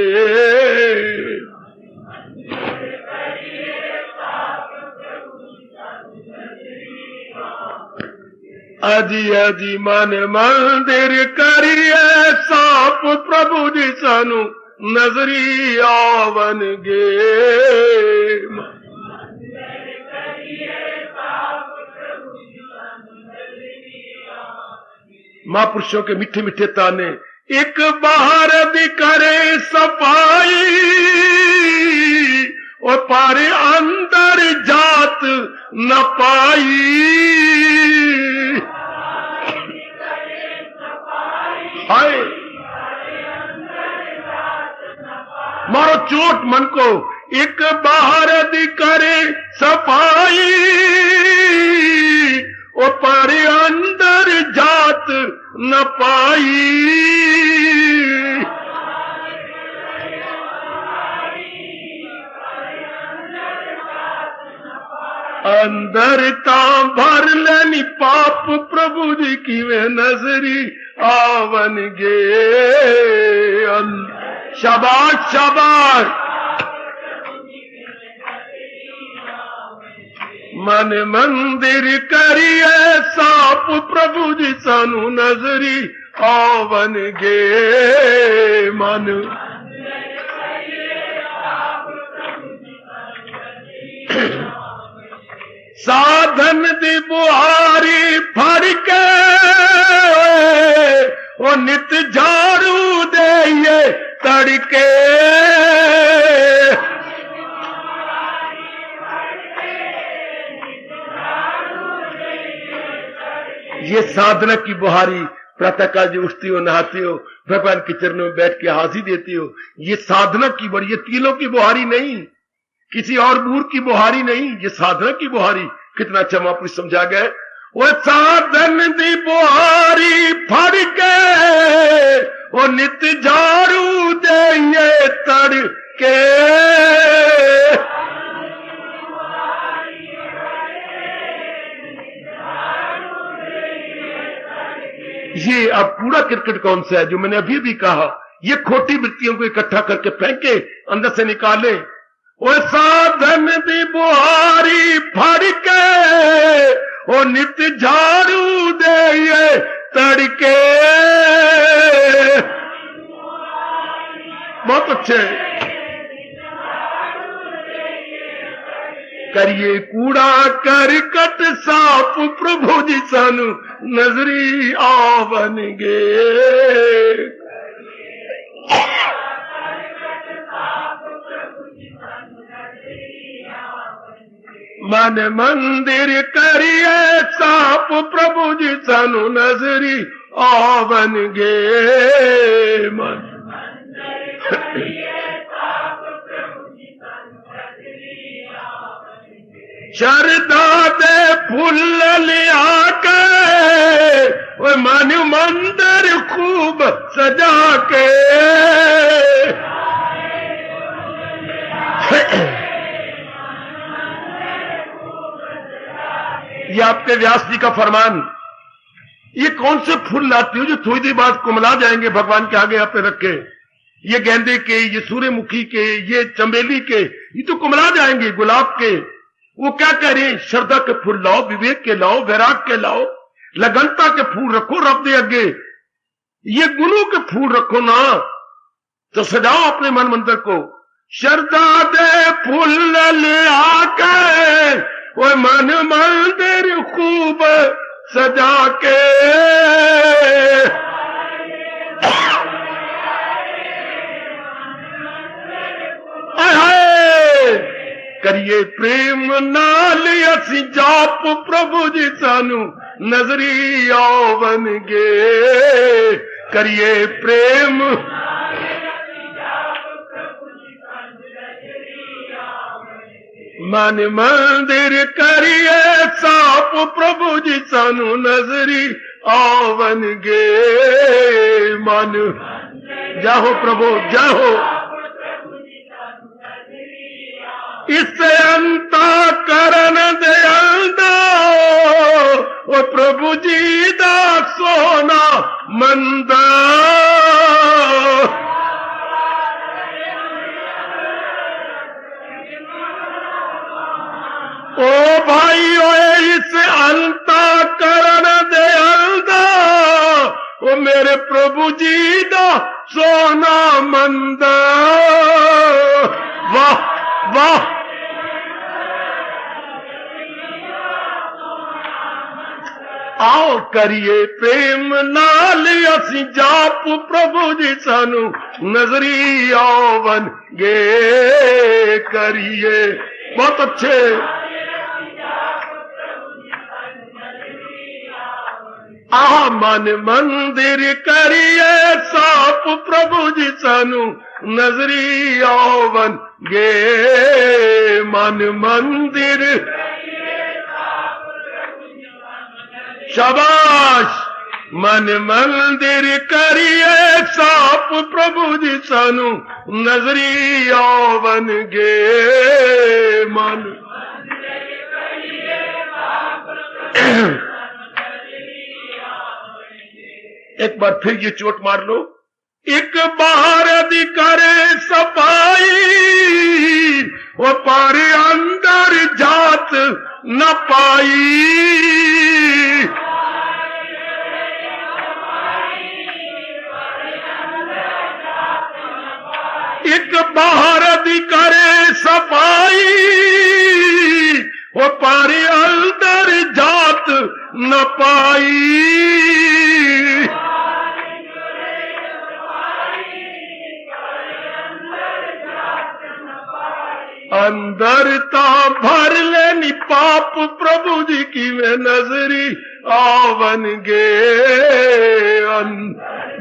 S1: अजी अजी मन मंदिर करिए साफ प्रभु जी सानू नजरी आवनगे। महापुरुषों के मीठे मीठे ताने। एक बाहर भी करे सफाई और पारे अंदर जात न पाई। हाय मारो चोट मन को। एक बाहर भी करे सफाई और पारे अंदर जात न पाई। अंदर ता भर लेनी पाप प्रभु जी की वे नजरी आवनगे। शाबाश शाबाश। मन मंदिर करिए साफ प्रभु जी सानू नजरी आवनगे। मन साधन दी बुहारी फड़ के वो नित झाड़ू दे तड़के। ये साधना की बुहारी। प्रातःकाल जो उठती हो, नहाती हो, भगवान के चरणों में बैठ के हाजिरी देती हो, ये साधना की बड़ी, ये तीलों की बुहारी नहीं, किसी और बूर की बुहारी नहीं, ये साधना की बुहारी। कितना अच्छा महापुरुष समझा गए। वो साधन दी बुहारी फड़ के वो नित झाड़ू दे तड़के। ये अब पूरा क्रिकेट कौन सा है जो मैंने अभी भी कहा, ये खोटी वृत्तियों को इकट्ठा करके फेंके, अंदर से निकाले। वो साधन दी बुहारी फड़ के वो नित झाड़ू दे तड़के। बहुत अच्छे। करिए कूड़ा करकट साफ प्रभु जी सानू नजरी आवनगे। मन मंदिर करिए साफ प्रभु जी सानू नजरी आवनगे। मन शरदा दे फूल लिया के वो मन मंदिर खूब सजा के। ये आपके व्यास जी का फरमान। ये कौन से फूल लाती हो जो थोड़ी देर बाद कुमला जाएंगे भगवान के आगे आप रखे? ये गेंदे के, ये सूर्यमुखी के, ये चमेली के, ये तो कुमला जाएंगे। गुलाब के वो क्या कह रहे हैं? श्रद्धा के फूल लाओ, विवेक के लाओ, वैराग के लाओ, लगनता के फूल रखो रब दे अगे। ये गुरु के फूल रखो ना, तो सजाओ अपने मन मंदिर को। श्रद्धा दे फूल ले आके वो मन मंदिर खूब सजा के। करिए प्रेम नाल असी जाप प्रभु जी सानू नजरी आवनगे। करिए प्रेम मन मंदिर करिए साफ प्रभु जी सानू नजरी आवनगे। मन जाहो प्रभु जाहो, इससे अंता करन दयालदा ओ प्रभु जी दा सोना मंदा। ओ भाई ओए इस अंता करन दयालदा ओ मेरे प्रभु जी दा सोना मंदा। वाह वाह, आओ करिए प्रेम नाल असी जाप प्रभु जी सानू नजरी आवन गे। करिए बहुत अच्छे, आह मन मंदिर करिए साफ प्रभु जी सानू नजरी आवन गे। मन मंदिर शाबाश, मन मंदिर करिए साफ प्रभु जी सानू नजरी आवन गे। मन एक बार फिर ये चोट मार लो। एक बाहर अधिकारे सफाई वो पर अंदर जात न पाई। एक बाहर अधिकारे सफाई वो पर अंदर जात न पाई। अंदर ता भर लेनी पाप प्रभु जी की में नजरी आवन गे।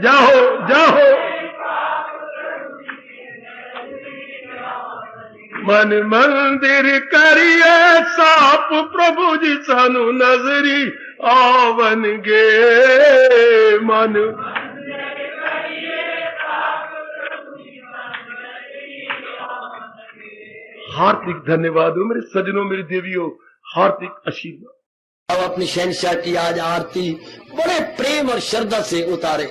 S1: जाहो जाहो, मन मंदिर करिए साफ प्रभु जी सानू नजरी आवन गे। मन हार्दिक धन्यवाद हो मेरे सजनों, मेरी देवियों, हार्दिक आशीर्वाद।
S2: अब अपनी शहंशाह की आज आरती बड़े प्रेम और श्रद्धा से उतारे।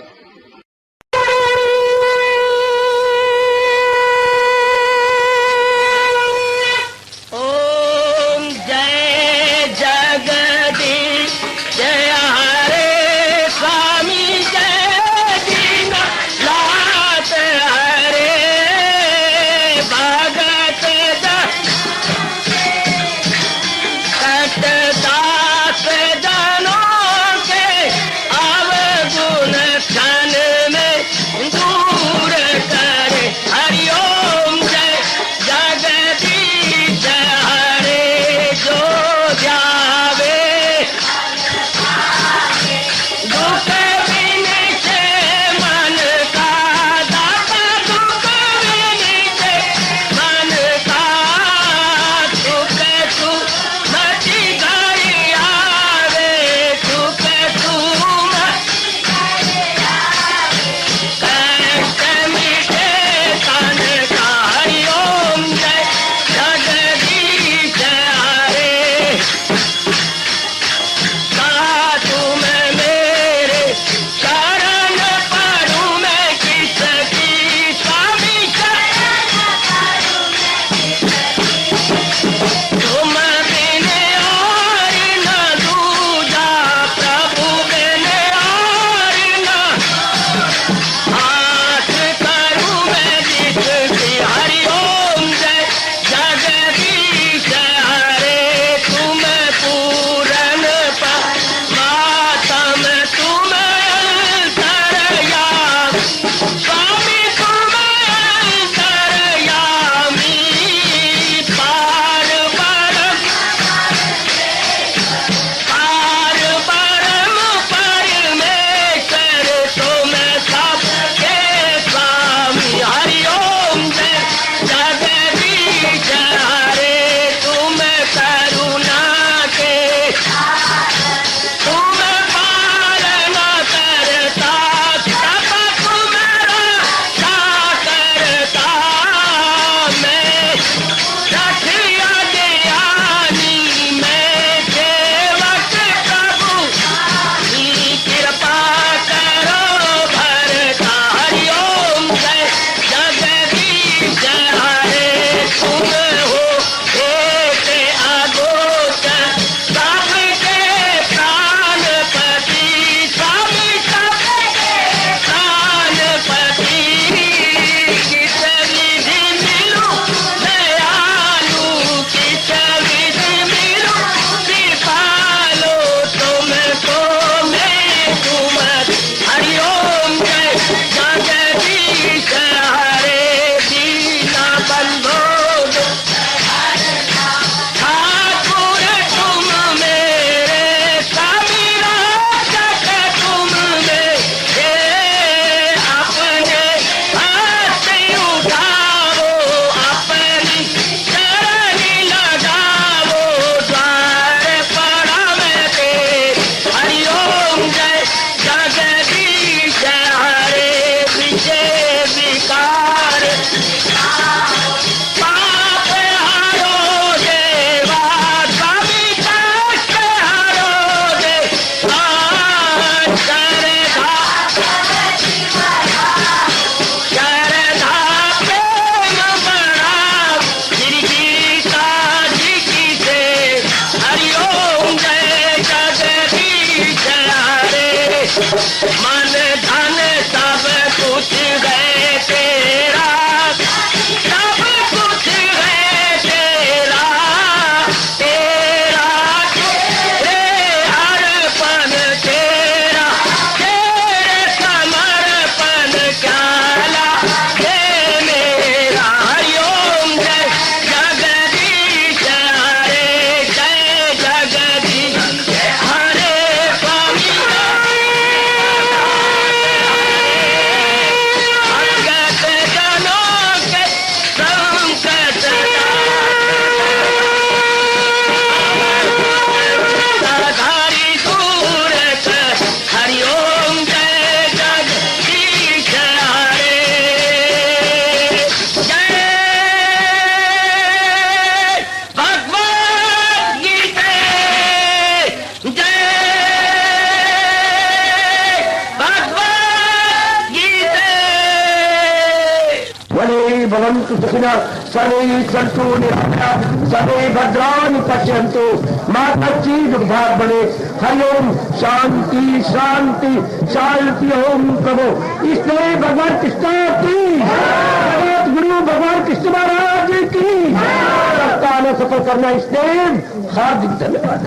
S2: ओम जय जगदीश जय हरे स्वामी जय दीना लात हरे भगत दास जनों के अवगुण मन धन सब कुछ है तेरा, सब कुछ है तेरा, तेरा तेरे अर्पण तेरा, तेरे समर्पण क्या लागे मेरा। हरिओम जय जगदीश हरे, जय जगदीश हरे स्वामी भगत जनों के संकट साधारी सूरत। हरिओम जय जगदीश हरे, जय भगवद गीता, जय भगवद गीता।
S3: वने भवन्तु सुखिनः सर्वे सन्तु निरामयाः सर्वे भद्राणि पश्यन्तु मा कश्चित् दुर्भाग् भवेत्। हरिओम शांति शांति शांति। ओम प्रभु इसलिए भगवान कृष्ण की जगत गुरु भगवान कृष्ण महाराज की सप्ताह सफल करना इसलिए हार्दिक धन्यवाद।